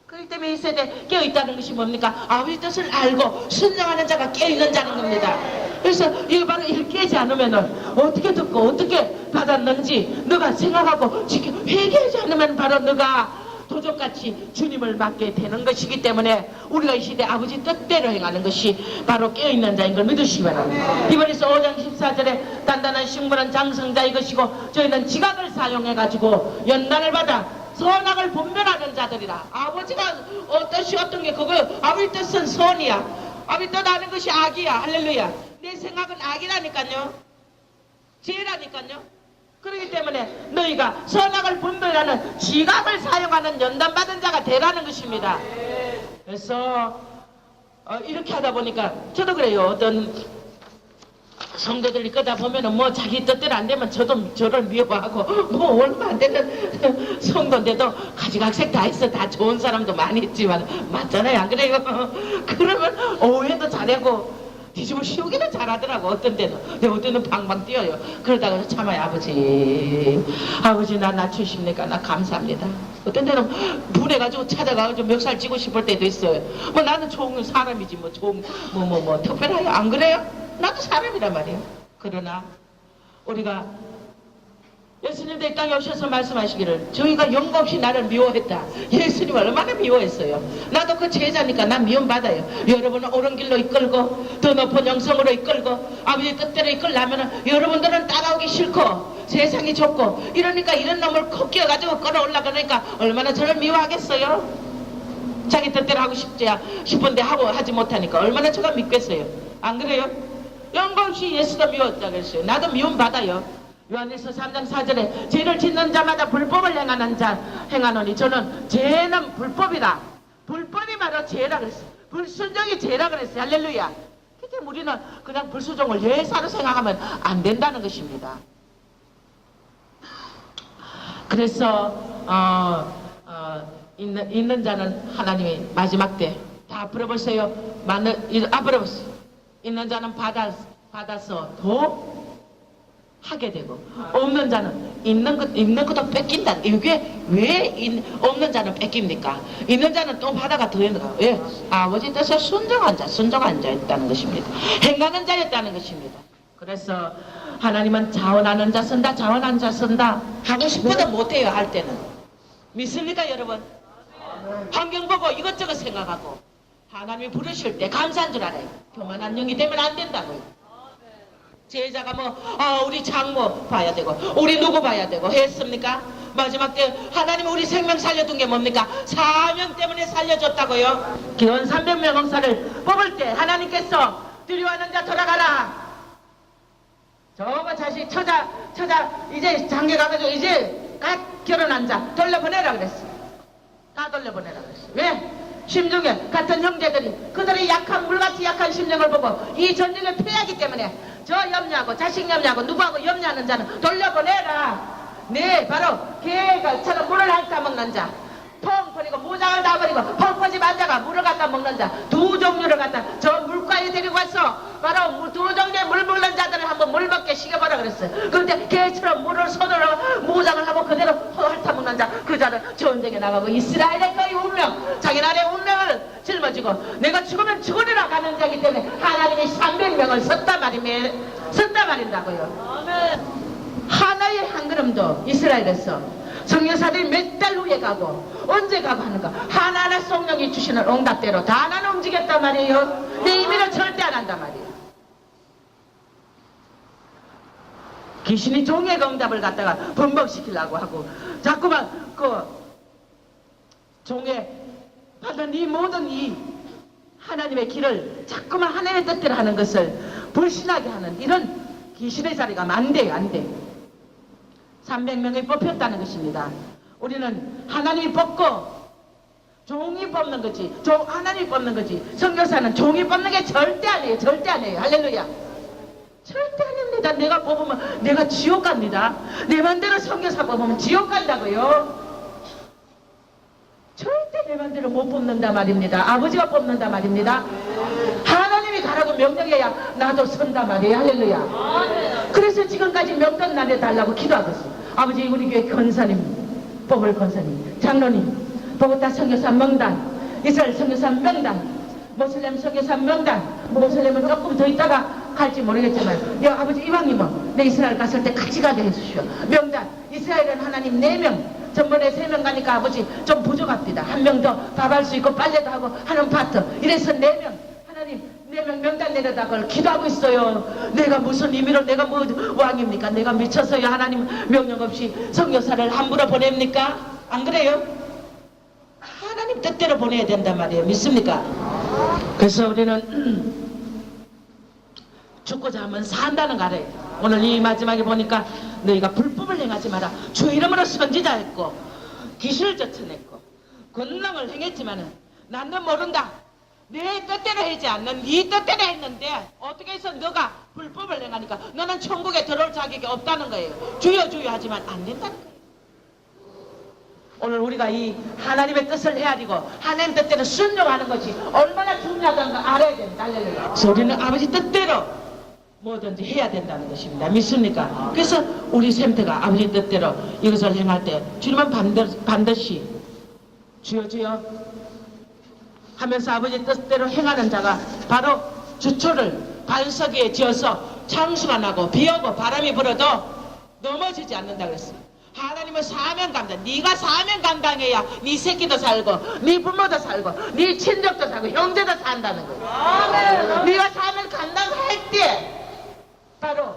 그렇기 때문에 이 세대 깨어있다는 것이 뭡니까? 아버지 뜻을 알고 순종하는 자가 깨어있는 자는 겁니다. 그래서 이거 바로 이렇게 깨지 않으면 어떻게 듣고 어떻게 받았는지 너가 생각하고 지켜 회개하지 않으면 바로 너가 도적같이 주님을 맡게 되는 것이기 때문에 우리가 이 시대 아버지 뜻대로 행하는 것이 바로 깨어있는 자인 걸 믿으시기 바랍니다. 히브리서 5장 14절에 단단한 식물은 장성자 이것이고 저희는 지각을 사용해가지고 연단을 받아 선악을 분별하는 자들이라. 아버지가 어떠시 어떤 게 그거 아버지 뜻은 선이야. 아버지 뜻 아는 것이 악이야. 할렐루야. 내 생각은 악이라니까요. 죄라니까요. 그렇기 때문에 너희가 선악을 분별하는 지각을 사용하는 연단받은 자가 되라는 것입니다. 그래서 이렇게 하다 보니까 저도 그래요. 어떤 성도들이 끄다 보면은 뭐 자기 뜻대로 안 되면 저를 미워하고 뭐 얼마 안 되는 성도인데도 가지각색 다 있어. 다 좋은 사람도 많이 있지만 맞잖아요. 안 그래요? 그러면 오해도 잘하고 뒤집어 씌우기는 잘하더라고. 어떤 때는. 근데 어떤 때는 방방 뛰어요. 그러다가 참아요. 아버지 나 낮추십니까? 나 감사합니다. 어떤 때는 분해가지고 찾아가가지고 멱살 쥐고 싶을 때도 있어요. 뭐 나는 좋은 사람이지 뭐 좋은 뭐 특별해요. 안 그래요? 나도 사람이란 말이에요. 그러나 우리가 예수님도 이 땅에 오셔서 말씀하시기를 저희가 영과 없이 나를 미워했다. 예수님을 얼마나 미워했어요. 나도 그 제자니까 난 미움받아요. 여러분은 옳은 길로 이끌고 더 높은 영성으로 이끌고 아버지 뜻대로 이끌려면 여러분들은 따라오기 싫고 세상이 좁고 이러니까 이런 놈을 콕 끼워가지고 끌어올라가니까 얼마나 저를 미워하겠어요. 자기 뜻대로 하고 싶은데 하지 못하니까 얼마나 저가 믿겠어요. 안 그래요? 영과 없이 예수도 미웠다 그랬어요. 나도 미움받아요. 요한일서 3장 4절에 죄를 짓는 자마다 불법을 행하노니 저는 죄는 불법이다. 불법이 바로 죄라 그랬어요. 불순종이 죄라 그랬어요. 할렐루야. 그러니까 우리는 그냥 불순종을 예사로 생각하면 안 된다는 것입니다. 그래서 있는 자는 하나님이 마지막 때 다 앞으로 보세요. 앞으로 보세요. 있는 자는 받아서 더 하게 되고 없는 자는 있는 것도 뺏긴다. 이게 왜 없는 자는 뺏깁니까? 있는 자는 또 받아가 더 있는 거. 왜? 아버지 뜻에 순종한 자였다는 것입니다. 행하는 자였다는 것입니다. 그래서 하나님은 자원하는 자 쓴다, 자원하는 자 쓴다. 하고 싶어도 못해요. 할 때는. 믿습니까 여러분? 환경 보고 이것저것 생각하고 하나님이 부르실 때 감사한 줄 알아요. 교만한 영이 되면 안 된다고요. 제자가 우리 장모 봐야 되고 우리 누구 봐야 되고 했습니까? 마지막 때 하나님은 우리 생명 살려둔 게 뭡니까? 사명 때문에 살려줬다고요. 기원 300명 응사를 뽑을 때 하나님께서 두려워하는 자 돌아가라. 저거 자식 처자 이제 장계 가가지고 이제 갓 결혼한 자 돌려보내라 그랬어. 다 돌려보내라 그랬어. 왜? 심중에 같은 형제들이 그들의 약한 물같이 약한 심령을 보고 이 전쟁을 패하기 때문에 저 염려하고 자식 염려하고 누구하고 염려하는 자는 돌려보내라. 네 바로 개가처럼 물을 핥아 먹는 자, 펑 버리고 무장을 다 버리고 펑퍼집 앉아가 물을 갖다 먹는 자 두 종류를 갖다 저 물가에 데리고 왔어. 바로 두 종류의 물 먹는 자들을 한번 물 먹게 식여보라 그랬어요. 그런데 개처럼 물을 손으로 무장을 하고 그대로 핥아 먹는 자 그 자는 전쟁에 나가고 이스라엘의 거의 운명 자기 나라의 운명을 짊어지고 내가 죽으면 죽으리라 가는 자이기 때문에 하나님이 300명을 썼단 말인다고요. 하나의 한 걸음도 이스라엘에서 성교사들이 몇 달 후에 가고 언제 가고 하는가 하나하나 성령이 주시는 응답대로 다 하나는 움직였단 말이에요. 내 임의를 절대 안 한단 말이에요. 귀신이 종의 응답을 갖다가 번복시키려고 하고 자꾸만 종의 받은 이 모든 이 하나님의 길을 자꾸만 하나님의 뜻대로 하는 것을 불신하게 하는 이런 귀신의 자리가 안 돼요. 300명이 뽑혔다는 것입니다. 우리는 하나님이 뽑고 종이 뽑는 거지. 하나님이 뽑는 거지. 선교사는 종이 뽑는 게 절대 아니에요. 할렐루야. 절대 아닙니다. 내가 뽑으면 내가 지옥 갑니다. 내 맘대로 선교사 뽑으면 지옥 간다고요. 절대 내 맘대로 못 뽑는다 말입니다. 아버지가 뽑는다 말입니다. 하나님이 가라고 명령해야 나도 선다 말이에요. 할렐루야. 그래서 지금까지 명령 나눠달라고 기도하고 있어요. 아버지 우리 교회 권사님 뽑을 권사님 장로님 보고타 선교사 명단 이스라엘 선교사 명단 모슬렘 선교사 명단 모슬렘은 조금 더 있다가 갈지 모르겠지만 아버지 이왕이면 내 이스라엘 갔을 때 같이 가게 해주시오. 명단 이스라엘은 하나님 4명 전번에 3명 가니까 아버지 좀 부족합니다. 1명 더 밥할 수 있고 빨래도 하고 하는 파트 이래서 4명 하나님 4명 명단 내려다 걸 기도하고 있어요. 내가 무슨 의미로 내가 뭐 왕입니까? 내가 미쳤어요. 하나님 명령 없이 선교사를 함부로 보냅니까? 안 그래요? 하나님 뜻대로 보내야 된단 말이에요. 믿습니까? 그래서 우리는 죽고자 하면 산다는 거 알아요. 오늘 이 마지막에 보니까 너희가 불법을 행하지 마라. 주 이름으로 선지자했고 귀신을 쫓아냈고 권능을 행했지만은 나는 모른다. 내 뜻대로 하지 않는 네 뜻대로 했는데 어떻게 해서 너가 불법을 행하니까 너는 천국에 들어올 자격이 없다는 거예요. 주여 주여 하지만 안 된다는 거예요. 오늘 우리가 이 하나님의 뜻을 헤아리고 하나님 뜻대로 순종하는 것이 얼마나 중요하다는 걸 알아야 된다. 그래서 우리는 아버지 뜻대로 뭐든지 해야 된다는 것입니다. 믿습니까? 그래서 우리 샘터가 아버지 뜻대로 이것을 행할 때 주님은 반드시 주여 주여 하면서 아버지 뜻대로 행하는 자가 바로 주초를 반석 위에 지어서 창수가 나고 비 오고 바람이 불어도 넘어지지 않는다 그랬어요. 하나님은 사명 감당. 네가 사명 감당해야 네 새끼도 살고 네 부모도 살고 네 친족도 살고 형제도 산다는 거예요. 네가 사명 감당할 때 바로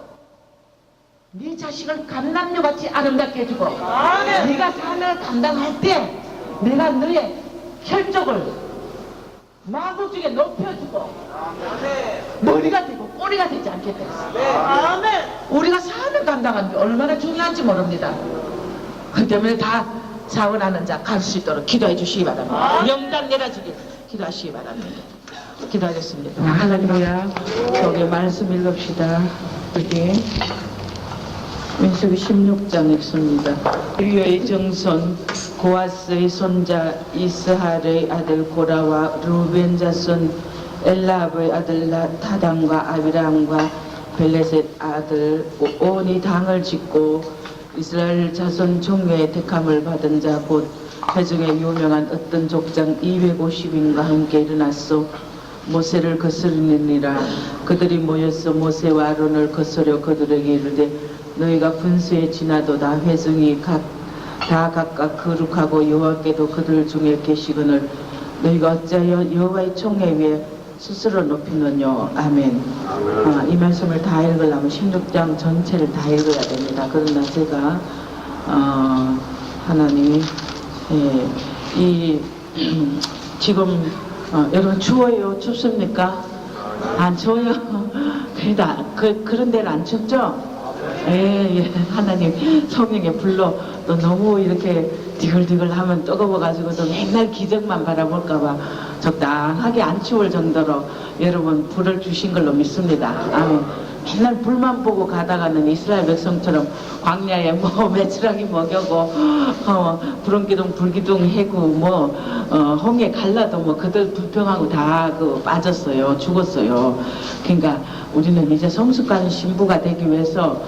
네 자식을 감남류같이 아름답게 해주고 네가 사명을 감당할 때 내가 너의 혈족을 마구 중에 높여주고 머리가 되고 꼬리가 되지 않겠다 했어요. 우리가 사명 감당하는 게 얼마나 중요한지 모릅니다. 그 때문에 다 사원하는 자 갈 수 있도록 기도해 주시기 바랍니다. 명단 내려주기 기도하시기 바랍니다. 기도하겠습니다. 할렐루야. 여기 말씀 읽읍시다. 여기 민수기 16장 읽습니다. 유의 정손 고아스의 손자 이스할의 아들 고라와 루벤 자손 엘라압의 아들 타당과 아비람과 벨레셋 아들 온이 당을 짓고 이스라엘 자손 종교의 택함을 받은 자 곧 회중에 유명한 어떤 족장 250인과 함께 일어났소. 모세를 거스르느니라. 그들이 모여서 모세와 아론을 거스려 그들에게 이르되 너희가 분수에 지나도다. 회중이 다 각각 거룩하고 여호와께도 그들 중에 계시거늘 너희가 어찌하여 여호와의 총회 위에 스스로 높이느뇨. 아멘. 이 말씀을 다 읽으려면 16장 전체를 다 읽어야 됩니다. 그러나 제가 하나님이 지금 여러분 추워요? 춥습니까? 안 추워요? 그런 데는 안 춥죠? 예, 하나님 성령의 불로 또 너무 이렇게 디글디글 하면 뜨거워가지고 또 맨날 기적만 바라볼까봐 적당하게 안 추울 정도로 여러분 불을 주신 걸로 믿습니다. 아멘. 맨날 불만 보고 가다가는 이스라엘 백성처럼 광야에 뭐 메추라기 먹여고 구름기둥 불기둥 해고 홍해 갈라도 뭐 그들 불평하고 다 빠졌어요. 죽었어요. 그러니까 우리는 이제 성숙한 신부가 되기 위해서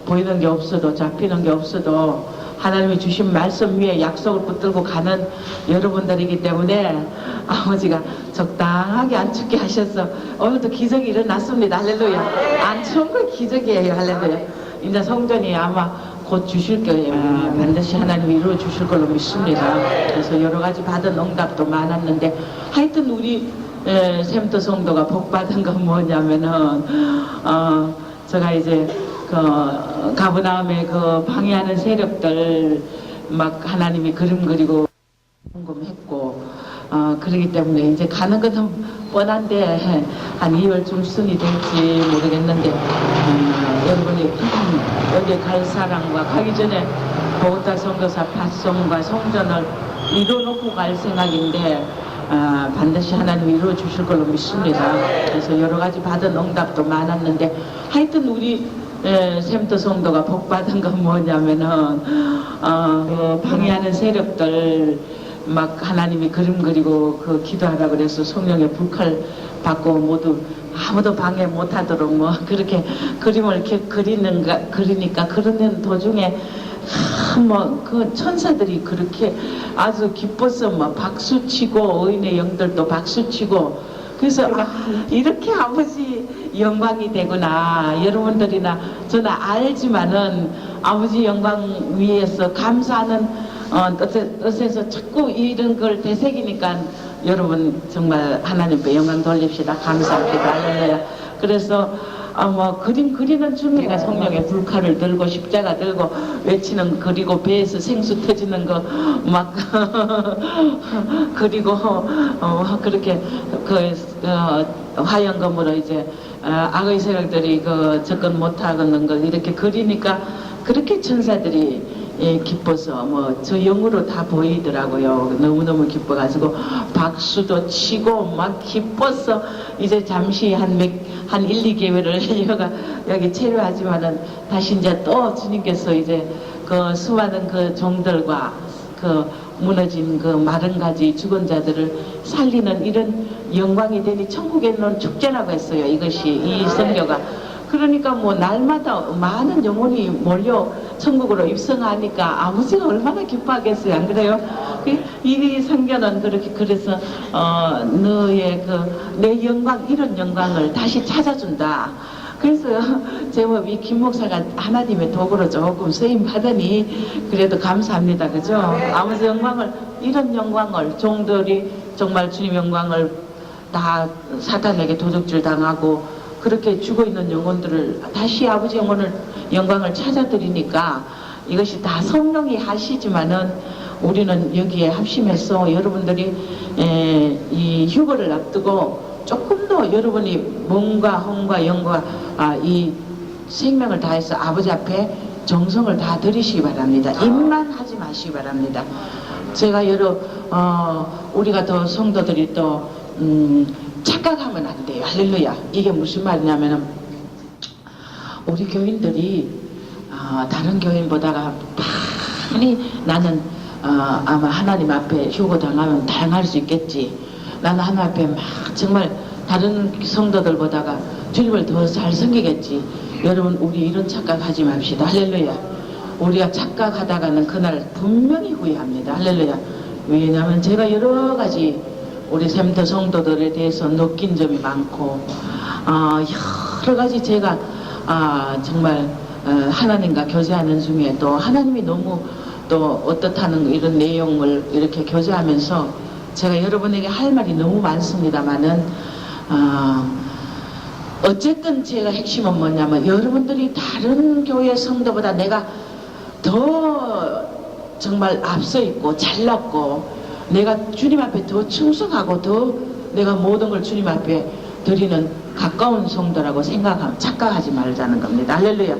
보이는 게 없어도 잡히는 게 없어도 하나님이 주신 말씀 위에 약속을 붙들고 가는 여러분들이기 때문에 아버지가 적당하게 안 춥게 하셔서 오늘도 기적이 일어났습니다. 할렐루야. 안 추운 건 기적이에요. 할렐루야. 이제 성전이 아마 곧 주실 거예요. 반드시 하나님이 이루어 주실 걸로 믿습니다. 그래서 여러 가지 받은 응답도 많았는데 하여튼 우리 샘터 성도가 복 받은 건 뭐냐면은 제가 이제 가브나움의 방해하는 세력들 막 하나님이 그림 그리고 궁금했고 그러기 때문에 이제 가는 것은 뻔한데 한 2월 중순이 될지 모르겠는데 여러분이 여기 갈 사람과 가기 전에 보호타 성도사 파송과 성전을 이뤄놓고 갈 생각인데 반드시 하나님이 이루어 주실 걸로 믿습니다. 그래서 여러 가지 받은 응답도 많았는데 하여튼 우리 샘터 성도가 복 받은 건 뭐냐면은 방해하는 세력들 막 하나님이 그림 그리고 기도하라 그래서 성령의 불칼 받고 모두 아무도 방해 못하도록 뭐 그렇게 그림을 이렇게 그리니까 그러는 도중에 그 천사들이 그렇게 아주 기뻐서 뭐 박수치고 의인의 영들도 박수치고 그래서 이렇게 아버지 영광이 되구나. 여러분들이나 저는 알지만은 아버지 영광 위에서 감사하는 뜻에서 자꾸 이런 걸 되새기니까 여러분 정말 하나님께 영광 돌립시다. 감사합니다. 할렐루야. 그래서 그림 그리는 중에 성령의 불칼을 들고 십자가 들고 외치는 그리고 배에서 생수 터지는 거 막 그리고 그렇게 화연검으로 이제 악의 세력들이 접근 못하는 걸 이렇게 그리니까 그렇게 천사들이 예, 기뻐서 뭐 저 영으로 다 보이더라고요. 너무너무 기뻐가지고 박수도 치고 막 기뻐서 이제 잠시 한 1, 2개월을 여기 체류하지만은 다시 이제 또 주님께서 이제 그 수많은 그 종들과 그 무너진 그 마른 가지 죽은 자들을 살리는 이런 영광이 되니 천국에는 축제라고 했어요. 이것이 이 선교가. 그러니까 뭐 날마다 많은 영혼이 몰려 천국으로 입성하니까 아버지가 얼마나 기뻐하겠어요. 안 그래요? 이 선교는 그렇게 그래서 너의 그 내 영광 이런 영광을 다시 찾아준다. 그래서 제법 이 김 목사가 하나님의 도구로 조금 쓰임 받으니 그래도 감사합니다. 그죠? 아버지 영광을 이런 영광을 종들이 정말 주님 영광을 다 사탄에게 도둑질 당하고 그렇게 죽어있는 영혼들을 다시 아버지 영광을 찾아드리니까 이것이 다 성령이 하시지만은 우리는 여기에 합심해서 여러분들이 이 휴거를 앞두고 조금 더 여러분이 몸과 혼과 영과 이 생명을 다해서 아버지 앞에 정성을 다 드리시기 바랍니다. 입만 하지 마시기 바랍니다. 제가 우리가 더 성도들이 또 착각하면 안 돼요. 할렐루야. 이게 무슨 말이냐면은 우리 교인들이 다른 교인보다가 많이 나는 아마 하나님 앞에 휴거 당하면 다양할 수 있겠지. 나는 하나님 앞에 막 정말 다른 성도들보다가 주님을 더 잘 섬기겠지. 여러분 우리 이런 착각하지 맙시다. 할렐루야. 우리가 착각하다가는 그날 분명히 후회합니다. 할렐루야. 왜냐하면 제가 여러 가지 우리 샘터 성도들에 대해서 느낀 점이 많고 여러 가지 제가 정말 하나님과 교제하는 중에 또 하나님이 너무 또 어떻다는 이런 내용을 이렇게 교제하면서 제가 여러분에게 할 말이 너무 많습니다만은 어쨌든 제가 핵심은 뭐냐면 여러분들이 다른 교회 성도보다 내가 더 정말 앞서 있고 잘났고 내가 주님 앞에 더 충성하고 더 내가 모든 걸 주님 앞에 드리는 가까운 성도라고 착각하지 말자는 겁니다. 할렐루야.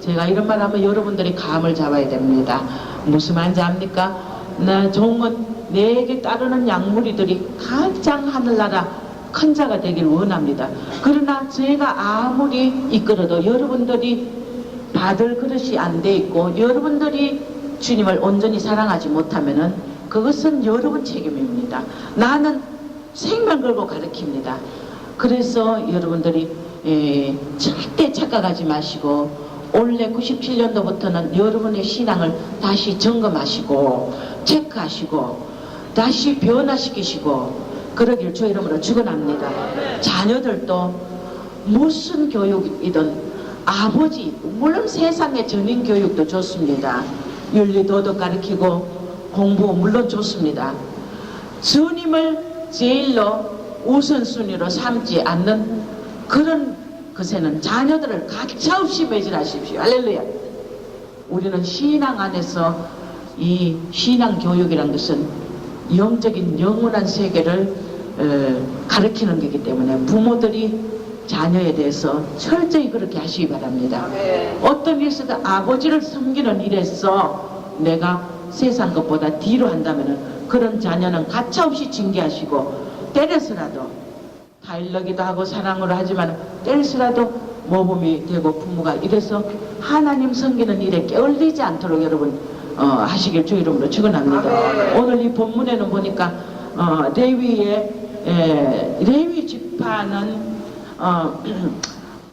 제가 이런 말 하면 여러분들이 감을 잡아야 됩니다. 무슨 말인지 압니까? 나 종은 내게 따르는 양무리들이 가장 하늘나라 큰 자가 되길 원합니다. 그러나 제가 아무리 이끌어도 여러분들이 받을 그릇이 안 돼 있고 여러분들이 주님을 온전히 사랑하지 못하면은 그것은 여러분 책임입니다. 나는 생명 걸고 가르칩니다. 그래서 여러분들이 절대 착각하지 마시고 올해 97년도부터는 여러분의 신앙을 다시 점검하시고 체크하시고 다시 변화시키시고 그러길 주 이름으로 축원합니다. 자녀들도 무슨 교육이든 아버지 물론 세상의 전인 교육도 좋습니다. 윤리 도덕 가르치고 공부 물론 좋습니다. 주님을 제일로 우선순위로 삼지 않는 그런 것에는 자녀들을 가차없이 매질하십시오. 할렐루야. 우리는 신앙 안에서 이 신앙 교육이란 것은 영적인 영원한 세계를 가르치는 거기 때문에 부모들이 자녀에 대해서 철저히 그렇게 하시기 바랍니다. 어떤 일에서도 아버지를 섬기는 일에서 내가 세상 것보다 뒤로 한다면 그런 자녀는 가차없이 징계하시고 때려서라도 다일러기도 하고 사랑으로 하지만 때려서라도 모범이 되고 부모가 이래서 하나님 섬기는 일에 게을리지 않도록 여러분 하시길 주 이름으로 축원합니다. 오늘 이 본문에는 보니까 레위 지파는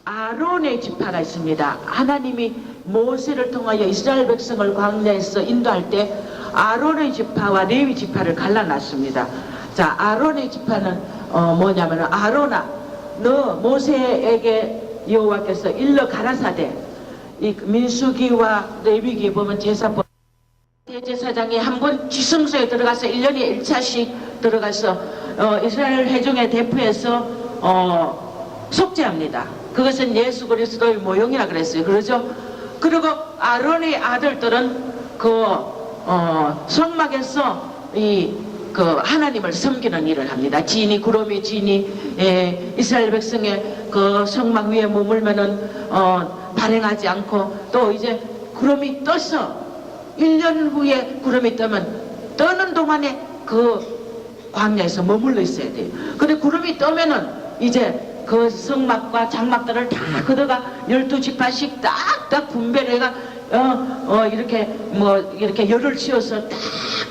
아론의 지파가 있습니다. 하나님이 모세를 통하여 이스라엘 백성을 광야에서 인도할 때 아론의 지파와 레위 지파를 갈라놨습니다. 자, 아론의 지파는 뭐냐면 아론아 너 모세에게 여호와께서 일러 가라사대 이 민수기와 레위기 보면 제사법 대제사장이 한 번 지성소에 들어가서 1년에 1차씩 들어가서 이스라엘 회중에 대표해서 속죄합니다. 그것은 예수 그리스도의 모형이라 그랬어요. 그러죠? 그리고 아론의 아들들은 그 성막에서 그 하나님을 섬기는 일을 합니다. 진이 구름이 진이 이스라엘 백성의 그 성막 위에 머물면은 발행하지 않고 또 이제 구름이 떠서 1년 후에 구름이 뜨면 떠는 동안에 그 광야에서 머물러 있어야 돼요. 근데 구름이 뜨면은 이제 그 성막과 장막들을 다 걷어가 12지파씩 딱딱 분배를 해가 이렇게 열을 지어서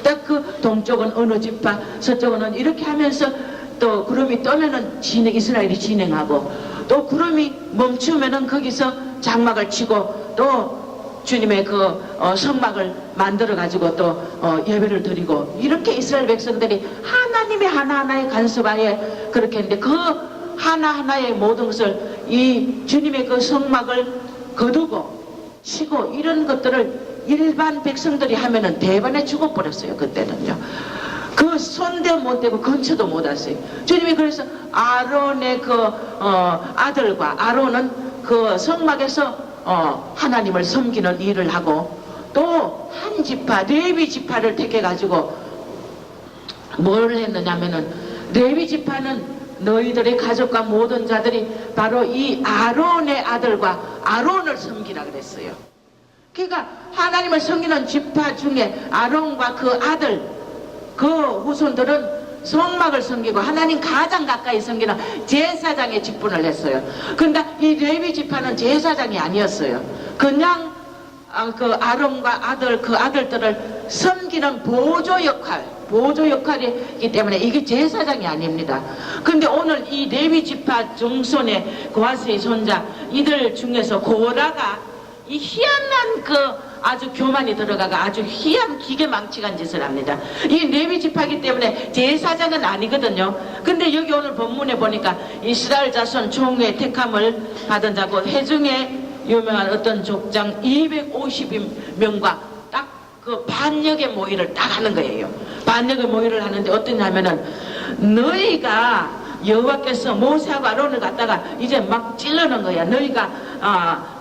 딱딱 그 동쪽은 어느 지파, 서쪽은 이렇게 하면서 또 구름이 뜨면은 이스라엘이 진행하고, 또 구름이 멈추면은 거기서 장막을 치고 또 주님의 그 성막을 만들어 가지고 또 예배를 드리고, 이렇게 이스라엘 백성들이 하나님의 하나하나의 간섭하에 그렇게 했는데, 그 하나하나의 모든 것을 이 주님의 그 성막을 거두고 치고 이런 것들을 일반 백성들이 하면은 대반에 죽어버렸어요. 그때는요. 그 손대 못 대고 근처도 못 왔어요. 주님이 그래서 아론의 그 아들과, 아론은 그 성막에서 하나님을 섬기는 일을 하고, 또 한 지파 레위 지파를 택해 가지고 뭘 했느냐면은, 레위 지파는 너희들의 가족과 모든 자들이 바로 이 아론의 아들과 아론을 섬기라 그랬어요. 그러니까 하나님을 섬기는 지파 중에 아론과 그 아들, 그 후손들은 성막을 섬기고 하나님 가장 가까이 섬기는 제사장의 직분을 했어요. 그러니까 이 레위 지파는 제사장이 아니었어요. 그냥 그 아론과 아들, 그 아들들을 섬기는 보조 역할이기 때문에 이게 제사장이 아닙니다. 근데 오늘 이 레위 지파 중손의 고하스의 손자 이들 중에서 고라가 이 희한한 그 아주 교만이 들어가가 아주 희한 기계망측한 짓을 합니다. 이 레위 지파이기 때문에 제사장은 아니거든요. 근데 여기 오늘 본문에 보니까 이스라엘 자손 총회 택함을 받은 자고 회중에 유명한 어떤 족장 250명과 딱 그 반역의 모의를 딱 하는 거예요. 반역의 모의를 하는데 어떠냐면은, 너희가 여호와께서 모세하고 아론을 갖다가 이제 막 찔러는 거야. 너희가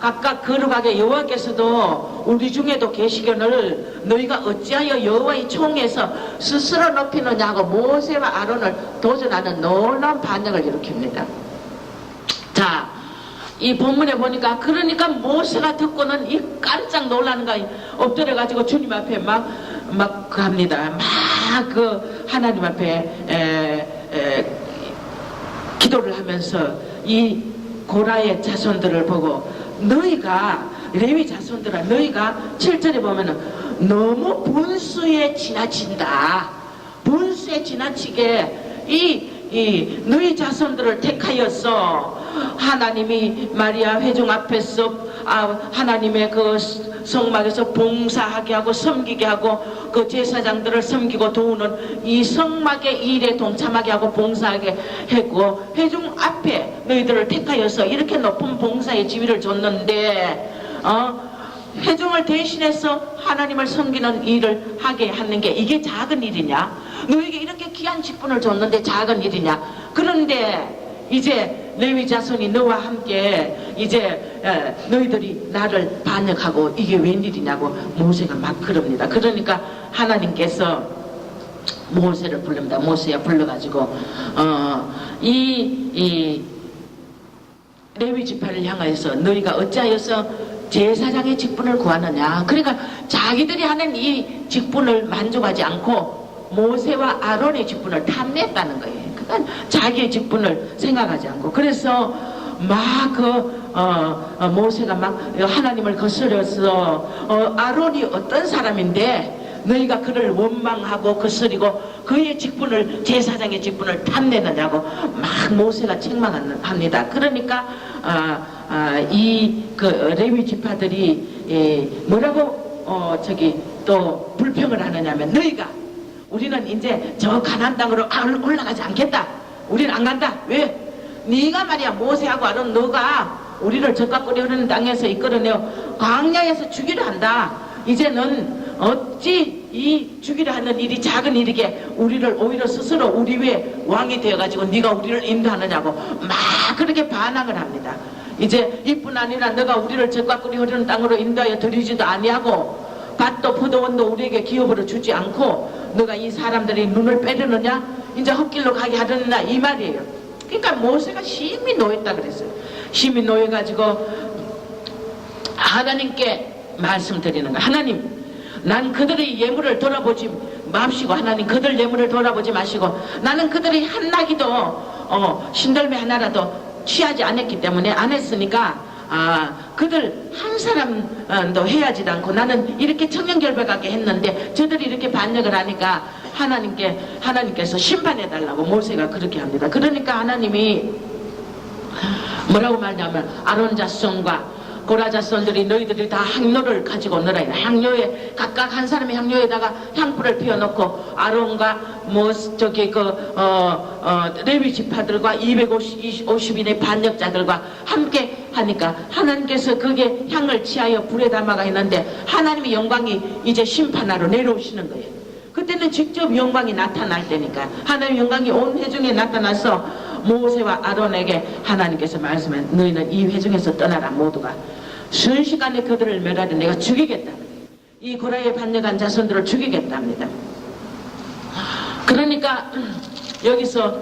각각 거룩하게 여호와께서도 우리 중에도 계시거늘 너희가 어찌하여 여호와의 총에서 스스로 높이느냐 하고 모세와 아론을 도전하는 놀라운 반역을 일으킵니다. 자, 이 본문에 보니까 그러니까 모세가 듣고는 이 깜짝 놀라는 거야. 엎드려 가지고 주님 앞에 막 합니다. 막 그 하나님 앞에 기도를 하면서 이 고라의 자손들을 보고, 너희가 레위 자손들아, 너희가 7절에 보면은 너무 분수에 지나친다. 분수에 지나치게 이 너희 자손들을 택하였어. 하나님이 마리아 회중 앞에서 하나님의 그 성막에서 봉사하게 하고 섬기게 하고 그 제사장들을 섬기고 도우는 이 성막의 일에 동참하게 하고 봉사하게 했고, 회중 앞에 너희들을 택하여서 이렇게 높은 봉사의 지위를 줬는데 회중을 대신해서 하나님을 섬기는 일을 하게 하는 게 이게 작은 일이냐? 너에게 이렇게 귀한 직분을 줬는데 작은 일이냐? 그런데 이제 레위 자손이 너와 함께 이제 너희들이 나를 반역하고 이게 웬일이냐고 모세가 막 그럽니다. 그러니까 하나님께서 모세를 부릅니다. 모세야 불러가지고 이 레위 지파를 향하여서 너희가 어찌하여서 제사장의 직분을 구하느냐. 그러니까 자기들이 하는 이 직분을 만족하지 않고 모세와 아론의 직분을 탐냈다는 거예요. 그러니까 자기의 직분을 생각하지 않고, 그래서 모세가 막 하나님을 거스려서 아론이 어떤 사람인데 너희가 그를 원망하고 거스리고 그의 직분을, 제사장의 직분을 탐내느냐고 막 모세가 책망합니다. 그러니까 이 레위 지파들이 뭐라고 또 불평을 하느냐면, 너희가 우리는 이제 저 가나안 땅으로 올라가지 않겠다. 우리는 안 간다. 왜? 네가 말이야 모세하고 아론 너가 우리를 적각거리 흐르는 땅에서 이끌어내어 광야에서 죽이려 한다. 이제는 어찌 이 죽이려 하는 일이 작은 일이게 우리를 오히려 스스로 우리 위에 왕이 되어가지고 네가 우리를 인도하느냐고 막 그렇게 반항을 합니다. 이제 이뿐 아니라 너가 우리를 적각거리 흐르는 땅으로 인도하여 드리지도 아니하고 밭도 포도원도 우리에게 기업으로 주지 않고 너가 이 사람들이 눈을 빼려느냐? 이제 헛길로 가게 하려느냐? 이 말이에요. 그러니까 모세가 심히 노했다 그랬어요. 심히 노해가지고 하나님께 말씀드리는 거야. 하나님, 난 그들의 예물을 돌아보지 마시고, 하나님 그들 예물을 돌아보지 마시고, 나는 그들의 한 나기도 신들매 하나라도 취하지 않았기 때문에, 안 했으니까 그들 한 사람도 해야지도 않고 나는 이렇게 청년결백하게 했는데 저들이 이렇게 반역을 하니까 하나님께서 심판해달라고 모세가 그렇게 합니다. 그러니까 하나님이 뭐라고 말하냐면, 아론 자손과 고라 자손들이 너희들이 다 향로를 가지고 오너라. 향로에 각각 한 사람의 향로에다가 향불을 피워놓고 아론과 레위 지파들과 250인의 반역자들과 함께 하니까 하나님께서 그게 향을 취하여 불에 담아가 있는데 하나님의 영광이 이제 심판하러 내려오시는 거예요. 그때는 직접 영광이 나타날 때니까 하나님의 영광이 온 회중에 나타나서 모세와 아론에게 하나님께서 말씀해, 너희는 이 회중에서 떠나라. 모두가 순식간에 그들을 멸하려 내가 죽이겠다. 이 고라에 반역한 자손들을 죽이겠답니다. 그러니까 여기서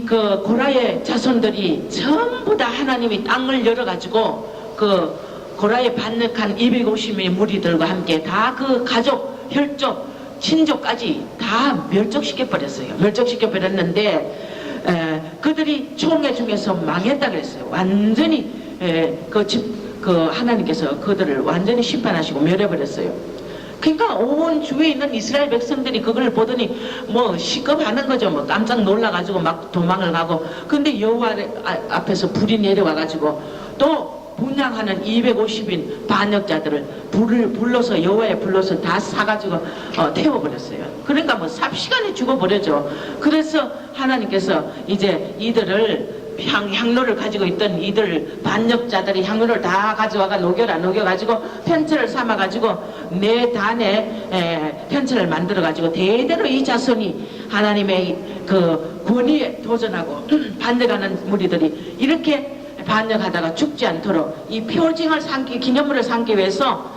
그 고라의 자손들이 전부 다 하나님이 땅을 열어가지고 그 고라에 반역한 250명의 무리들과 함께 다 그 가족, 혈족, 친족까지 다 멸족시켜버렸어요. 멸족시켜버렸는데 그들이 총회 중에서 망했다 그랬어요. 완전히 하나님께서 그들을 완전히 심판하시고 멸해버렸어요. 그러니까 온 주위에 있는 이스라엘 백성들이 그걸 보더니 뭐 시겁하는 거죠. 뭐 깜짝 놀라가지고 막 도망을 가고. 근데 여호와 앞에서 불이 내려와가지고 또 분양하는 250인 반역자들을 불러서 여호와에 불러서 다 사가지고 태워버렸어요. 그러니까 뭐 삽시간에 죽어버려죠. 그래서 하나님께서 이제 이들을 향로를 가지고 있던 이들 반역자들이 향로를 다 가져와가 녹여가지고 편철을 삼아가지고 네 단에 편철을 만들어가지고 대대로 이 자손이 하나님의 그 권위에 도전하고 반대하는 무리들이 이렇게 반역하다가 죽지 않도록 이 표징을 기념물을 삼기 위해서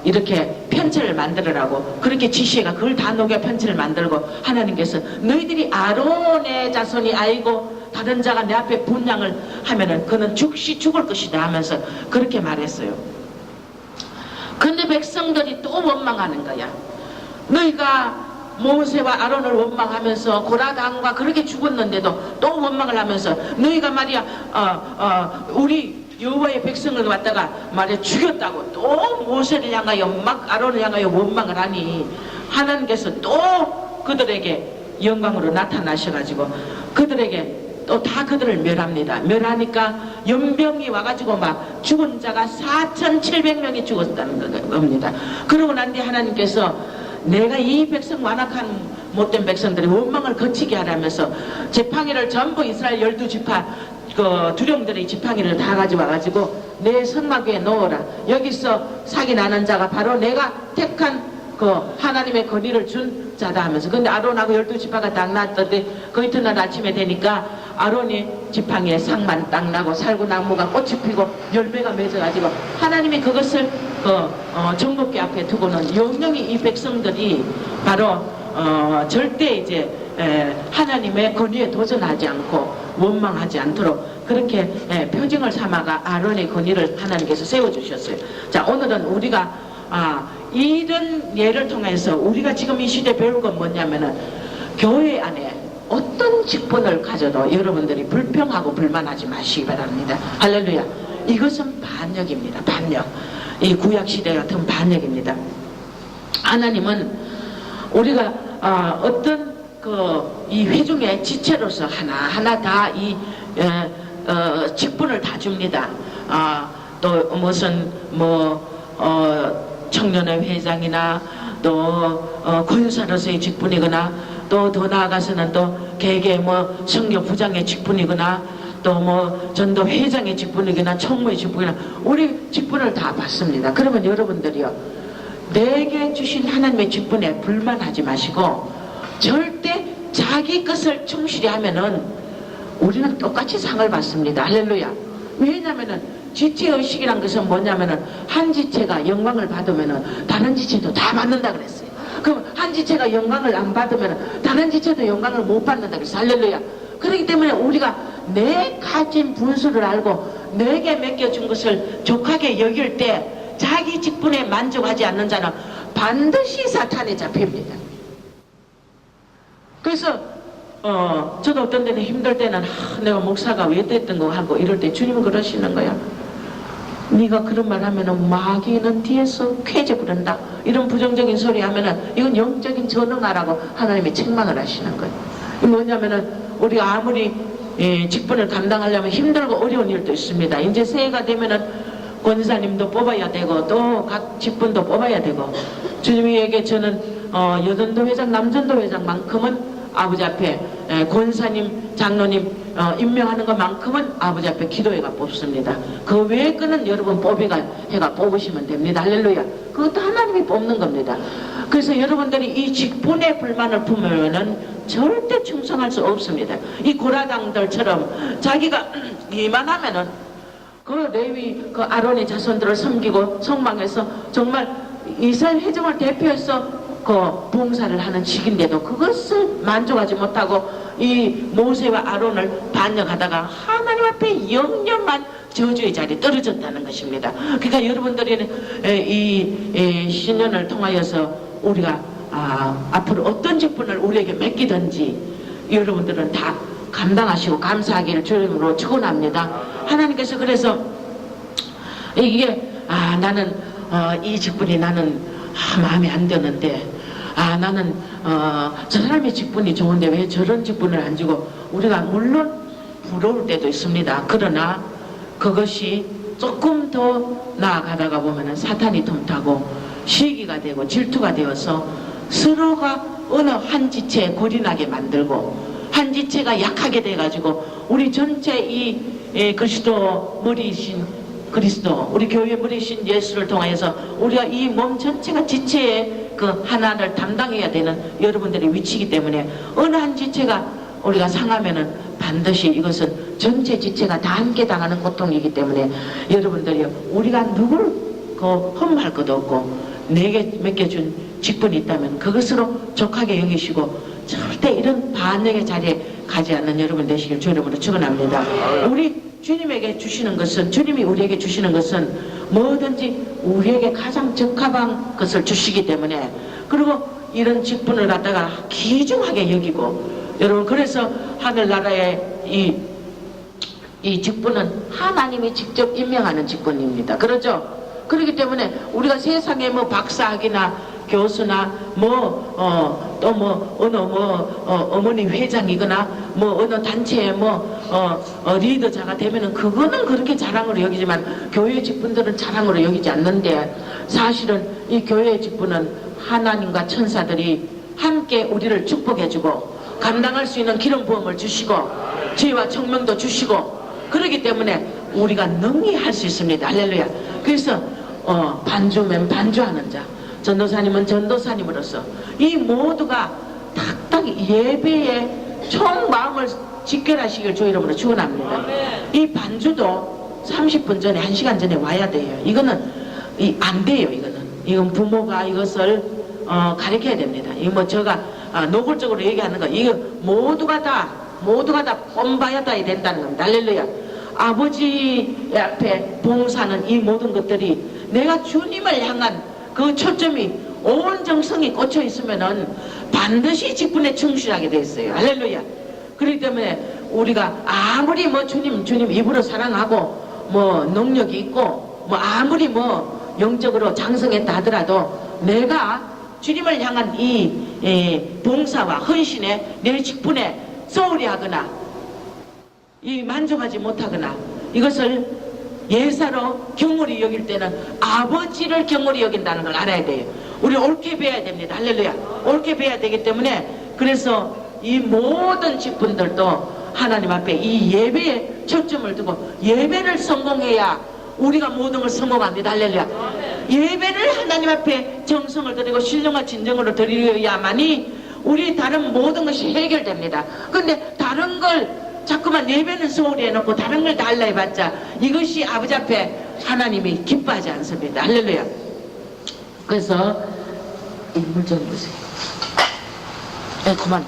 이렇게 편지를 만들으라고 그렇게 지시해가 그걸 다 녹여 편지를 만들고 하나님께서 너희들이 아론의 자손이 아이고 다른 자가 내 앞에 분양을 하면은 그는 죽을 것이다 하면서 그렇게 말했어요. 근데 백성들이 또 원망하는 거야. 너희가 모세와 아론을 원망하면서 고라당과 그렇게 죽었는데도 또 원망을 하면서 너희가 말이야 우리 여호와의 백성을 갖다가 말이야 죽였다고 또 모세를 향하여 막 아론을 향하여 원망을 하니 하나님께서 또 그들에게 영광으로 나타나셔가지고 그들에게 또 다 그들을 멸합니다. 멸하니까 연병이 와가지고 막 죽은 자가 4,700명이 죽었다는 겁니다. 그러고 난 뒤 하나님께서 내가 이 백성 완악한 못된 백성들이 원망을 거치게 하라면서 지팡이를 전부 이스라엘 12지파 그 두령들의 지팡이를 다 가져와가지고 내 성막 위에 놓으라. 여기서 사기 나는 자가 바로 내가 택한 그 하나님의 권위를 준 자다 하면서. 근데 아론하고 12지파가 딱 났던데 그 이튿날 아침에 되니까 아론이 지팡이에 상만 딱 나고 살구나무가 꽃이 피고 열매가 맺어가지고 하나님이 그것을 정복기 앞에 두고는 영영이 이 백성들이 바로 절대 이제 하나님의 권위에 도전하지 않고 원망하지 않도록 그렇게 표징을 삼아가 아론의 권위를 하나님께서 세워주셨어요. 자, 오늘은 우리가 이런 예를 통해서 우리가 지금 이 시대에 배울 건 뭐냐면은 교회 안에 어떤 직분을 가져도 여러분들이 불평하고 불만하지 마시기 바랍니다. 할렐루야. 이것은 반역입니다. 반역. 이 구약시대 같은 반역입니다. 하나님은 우리가 어떤 이 회중의 지체로서 하나하나 다 이 직분을 다 줍니다. 또 무슨 청년회 회장이나 또 권사로서의 직분이거나 또 더 나아가서는 또 개개 성교 부장의 직분이거나 또 전도 회장의 직분이거나 총무의 직분이나 우리 직분을 다 받습니다. 그러면 여러분들이요 내게 주신 하나님의 직분에 불만하지 마시고 절대 자기 것을 충실히 하면은 우리는 똑같이 상을 받습니다. 할렐루야. 왜냐면은 지체의식이란 것은 뭐냐면은 한 지체가 영광을 받으면은 다른 지체도 다 받는다 그랬어요. 그럼 한 지체가 영광을 안 받으면은 다른 지체도 영광을 못 받는다 그랬어요. 할렐루야. 그렇기 때문에 우리가 내 가진 분수를 알고 내게 맡겨준 것을 족하게 여길 때 자기 직분에 만족하지 않는 자는 반드시 사탄에 잡힙니다. 그래서 저도 어떤 데는 힘들 때는 내가 목사가 왜 됐던 거 하고 이럴 때 주님은 그러시는 거야. 네가 그런 말 하면은 마귀는 뒤에서 쾌재 부른다. 이런 부정적인 소리 하면은 이건 영적인 전능하라고 하나님이 책망을 하시는 거예요. 뭐냐면은 우리가 아무리 직분을 감당하려면 힘들고 어려운 일도 있습니다. 이제 새해가 되면은 권사님도 뽑아야 되고 또 각 직분도 뽑아야 되고 주님에게 저는 여전도 회장 남전도 회장만큼은 아버지 앞에 권사님 장로님 임명하는 것만큼은 아버지 앞에 기도회가 뽑습니다. 그 외의 거는 여러분 해가 뽑으시면 됩니다. 할렐루야. 그것도 하나님이 뽑는 겁니다. 그래서 여러분들이 이 직분에 불만을 품으면은 절대 충성할 수 없습니다. 이 고라당들처럼 자기가 이만하면은 그 레위 그 아론의 자손들을 섬기고 성망에서 정말 이스라엘 회중을 대표해서 그 봉사를 하는 직인데도 그것을 만족하지 못하고 이 모세와 아론을 반역하다가 하나님 앞에 영영한 저주의 자리에 떨어졌다는 것입니다. 그러니까 여러분들이 이 신년을 통하여서 우리가 앞으로 어떤 직분을 우리에게 맡기든지 여러분들은 다 감당하시고 감사하기를 주님으로 축원합니다. 하나님께서 그래서 이게 나는 이 직분이 나는 마음에 안 드는데 나는 저 사람의 직분이 좋은데 왜 저런 직분을 안 주고 우리가 물론 부러울 때도 있습니다. 그러나 그것이 조금 더 나아가다가 보면은 사탄이 틈타고 시기가 되고 질투가 되어서 서로가 어느 한 지체에 골인하게 만들고 한 지체가 약하게 돼가지고 우리 전체 이 그리스도 머리이신 그리스도 우리 교회 머리이신 예수를 통하여서 우리가 이 몸 전체가 지체의 그 하나를 담당해야 되는 여러분들의 위치이기 때문에 어느 한 지체가 우리가 상하면은 반드시 이것은 전체 지체가 다 함께 당하는 고통이기 때문에 여러분들이 우리가 누굴 험할 것도 없고 내게 맡겨준 직분이 있다면 그것으로 족하게 여기시고 절대 이런 반역의 자리에 가지 않는 여러분 되시길 주님으로 축원합니다. 우리 주님에게 주시는 것은 주님이 우리에게 주시는 것은 뭐든지 우리에게 가장 적합한 것을 주시기 때문에 그리고 이런 직분을 갖다가 귀중하게 여기고 여러분 그래서 하늘나라의 이 직분은 하나님이 직접 임명하는 직분입니다. 그렇죠? 그렇기 때문에 우리가 세상에 뭐 박사학이나 교수나 어머니 회장이거나 어느 단체의 리더자가 되면은 그거는 그렇게 자랑으로 여기지만 교회 직분들은 자랑으로 여기지 않는데 사실은 이 교회의 직분은 하나님과 천사들이 함께 우리를 축복해주고 감당할 수 있는 기름 부음을 주시고 지혜와 청명도 주시고 그렇기 때문에 우리가 능히 할 수 있습니다. 할렐루야. 그래서 반주면 반주하는 자 전도사님은 전도사님으로서 이 모두가 딱딱 예배에 총 마음을 직결하시길 주 이름으로 축원합니다. 이 반주도 30분 전에 1시간 전에 와야 돼요. 이거는 안 돼요. 이건 부모가 이것을 가르쳐야 됩니다. 이거 제가 노골적으로 얘기하는 거 이거 모두가 다 본받아야 된다는 겁니다. 할렐루야. 아버지 앞에 봉사는 이 모든 것들이 내가 주님을 향한 그 초점이 온 정성이 꽂혀 있으면은 반드시 직분에 충실하게 돼 있어요. 할렐루야. 그렇기 때문에 우리가 아무리 주님 입으로 사랑하고 능력이 있고 아무리 영적으로 장성했다 하더라도 내가 주님을 향한 이 봉사와 헌신에 내 직분에 소홀히 하거나 만족하지 못하거나 이것을 예사로 경홀히 여길 때는 아버지를 경홀히 여긴다는 걸 알아야 돼요. 우리 옳게 배워야 됩니다. 할렐루야. 옳게 배워야 되기 때문에 그래서 이 모든 직분들도 하나님 앞에 이 예배에 초점을 두고 예배를 성공해야 우리가 모든 걸 성공합니다. 할렐루야. 예배를 하나님 앞에 정성을 드리고 신령과 진정으로 드려야만이 우리 다른 모든 것이 해결됩니다. 근데 다른 걸 자꾸만 예배는 소홀히 해놓고 다른 걸 달라 해봤자 이것이 아버지 앞에 하나님이 기뻐하지 않습니다. 할렐루야. 그래서 물 좀 보세요. 그만.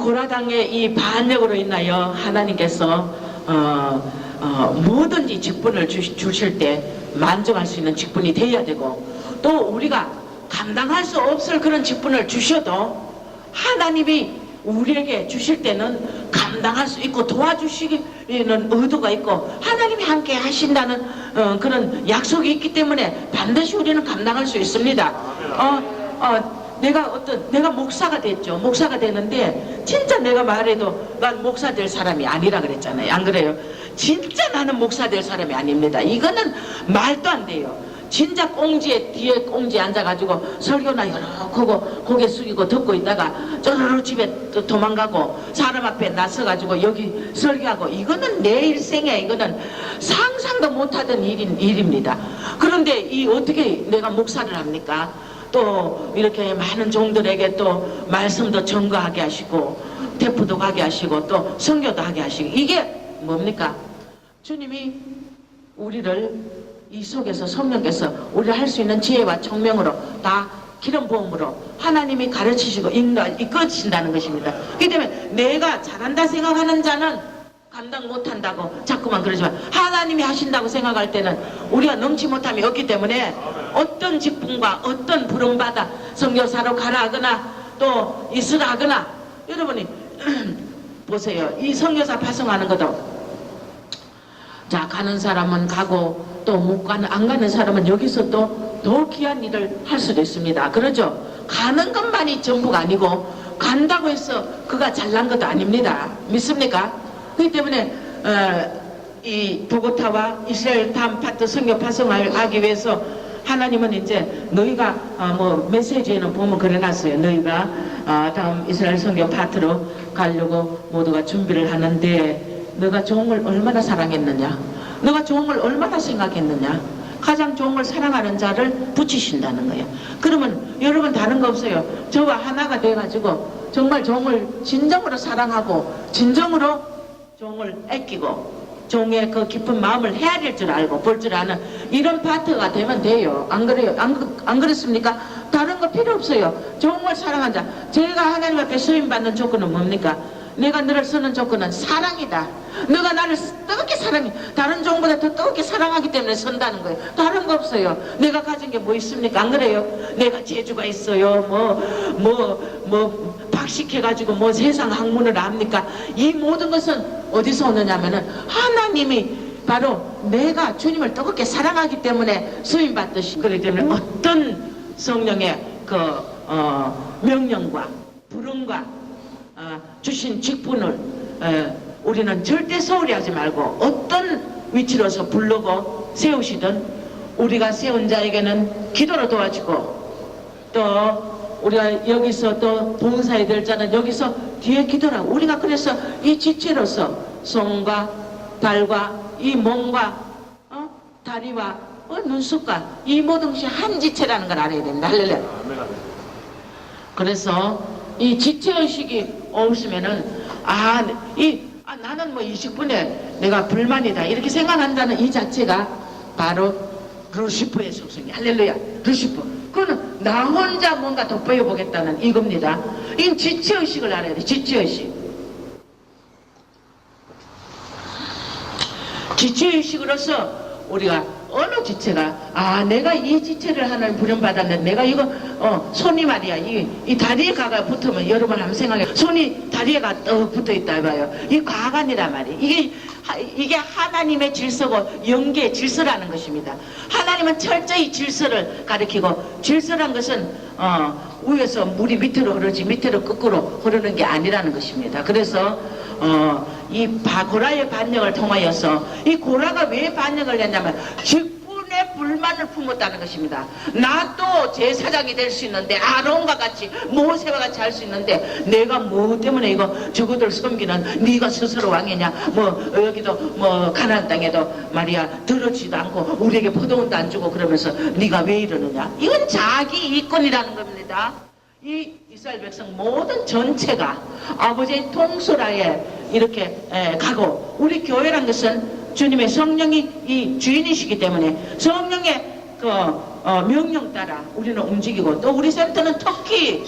고라당의 이 반역으로 인하여 하나님께서 뭐든지 직분을 주실 때 만족할 수 있는 직분이 되어야 되고, 또 우리가 감당할 수 없을 그런 직분을 주셔도 하나님이 우리에게 주실 때는 감당할 수 있고 도와주시기는 의도가 있고 하나님이 함께 하신다는 그런 약속이 있기 때문에 반드시 우리는 감당할 수 있습니다. 내가 목사가 됐죠. 목사가 되는데 진짜 내가 말해도 난 목사 될 사람이 아니라 그랬잖아요. 안 그래요? 진짜 나는 목사 될 사람이 아닙니다. 이거는 말도 안 돼요. 진짜 뒤에 꽁지에 앉아가지고 설교나 여러 하고 고개 숙이고 듣고 있다가 쪼르르 집에 또 도망가고 사람 앞에 나서가지고 여기 설교하고, 이거는 내 일생에 이거는 상상도 못하던 일입니다. 그런데 어떻게 내가 목사를 합니까? 또 이렇게 많은 종들에게 또 말씀도 전가하게 하시고 대포도 가게 하시고 또 선교도 하게 하시고, 이게 뭡니까? 주님이 우리를 이 속에서 성령께서 우리를 할 수 있는 지혜와 총명으로 다 기름 부음으로 하나님이 가르치시고 이끌어주신다는 것입니다. 그렇기 때문에 내가 잘한다 생각하는 자는 감당 못한다고 자꾸만 그러지만, 하나님이 하신다고 생각할 때는 우리가 넘지 못함이 없기 때문에 어떤 직분과 어떤 부름받아 선교사로 가라 하거나 또 있으라 하거나, 여러분이 보세요. 이 선교사 파송하는 것도 자, 가는 사람은 가고 또 안 가는 사람은 여기서 또 더 귀한 일을 할 수도 있습니다. 그러죠? 가는 것만이 전부가 아니고 간다고 해서 그가 잘난 것도 아닙니다. 믿습니까? 그렇기 때문에 이 보고타와 이스라엘 다음 파트 선교 파송을 하기 위해서 하나님은 이제 너희가 메시지에는 보면 그래놨어요. 너희가 다음 이스라엘 선교 파트로 가려고 모두가 준비를 하는데 너가 종을 얼마나 사랑했느냐, 너가 종을 얼마나 생각했느냐, 가장 종을 사랑하는 자를 붙이신다는 거예요. 그러면 여러분 다른 거 없어요. 저와 하나가 돼가지고 정말 종을 진정으로 사랑하고 진정으로 종을 아끼고 종의 그 깊은 마음을 헤아릴 줄 알고 볼 줄 아는 이런 파트가 되면 돼요. 안 그래요? 안 그렇습니까? 다른 거 필요 없어요. 종을 사랑한 자. 제가 하나님 앞에 수임받는 조건은 뭡니까? 내가 너를 쓰는 조건은 사랑이다. 너가 나를 뜨겁게 사랑해. 다른 종보다 더 뜨겁게 사랑하기 때문에 선다는 거예요. 다른 거 없어요. 내가 가진 게 뭐 있습니까? 안 그래요? 내가 재주가 있어요. 박식해가지고 세상 학문을 압니까? 이 모든 것은 어디서 오느냐면은 하나님이 바로 내가 주님을 뜨겁게 사랑하기 때문에 수임받듯이, 그렇기 때문에 어떤 성령의 명령과 부름과 주신 직분을 우리는 절대 소홀히 하지 말고 어떤 위치로서 부르고 세우시든 우리가 세운 자에게는 기도로 도와주고, 또 우리가 여기서 또 봉사해야 될 자는 여기서 뒤에 기도라고, 우리가 그래서 이 지체로서 손과 발과 이 몸과 다리와 눈썹과 이 모든 것이 한 지체라는 걸 알아야 됩니다. 할렐루야. 그래서 이 지체의식이 없으면은 나는 20분에 내가 불만이다 이렇게 생각한다는 이 자체가 바로 루시퍼의 속성이야. 할렐루야. 루시퍼. 그거는 나 혼자 뭔가 돋보여 보겠다는 이겁니다. 이 지체의식을 알아야 돼. 지체의식. 지체의식으로서 우리가 어느 지체가 내가 이 지체를 하나님 부름받았는데 내가 이거 손이 말이야 이 다리에 가가 붙으면 여러분 한번 생각해. 손이 다리에 가 떡 붙어있다 해봐요. 이 과관이란 말이에요. 이게 하나님의 질서고 영계의 질서라는 것입니다. 하나님은 철저히 질서를 가리키고, 질서란 것은 위에서 물이 밑으로 흐르지 밑으로 거꾸로 흐르는 게 아니라는 것입니다. 그래서 이 고라의 반역을 통하여서, 이 고라가 왜 반역을 했냐면 직분의 불만을 품었다는 것입니다. 나도 제사장이 될 수 있는데, 아론과 같이 모세와 같이 할 수 있는데 내가 뭐 때문에 이거 저거들 섬기는 네가 스스로 왕이냐, 여기도 가나안 땅에도 말이야 들어지도 않고 우리에게 포도원도 안 주고 그러면서 네가 왜 이러느냐. 이건 자기 이권이라는 겁니다. 이 이스라엘 백성 모든 전체가 아버지의 통솔하에 이렇게 가고, 우리 교회란 것은 주님의 성령이 이 주인이시기 때문에 성령의 명령 따라 우리는 움직이고, 또 우리 센터는 특히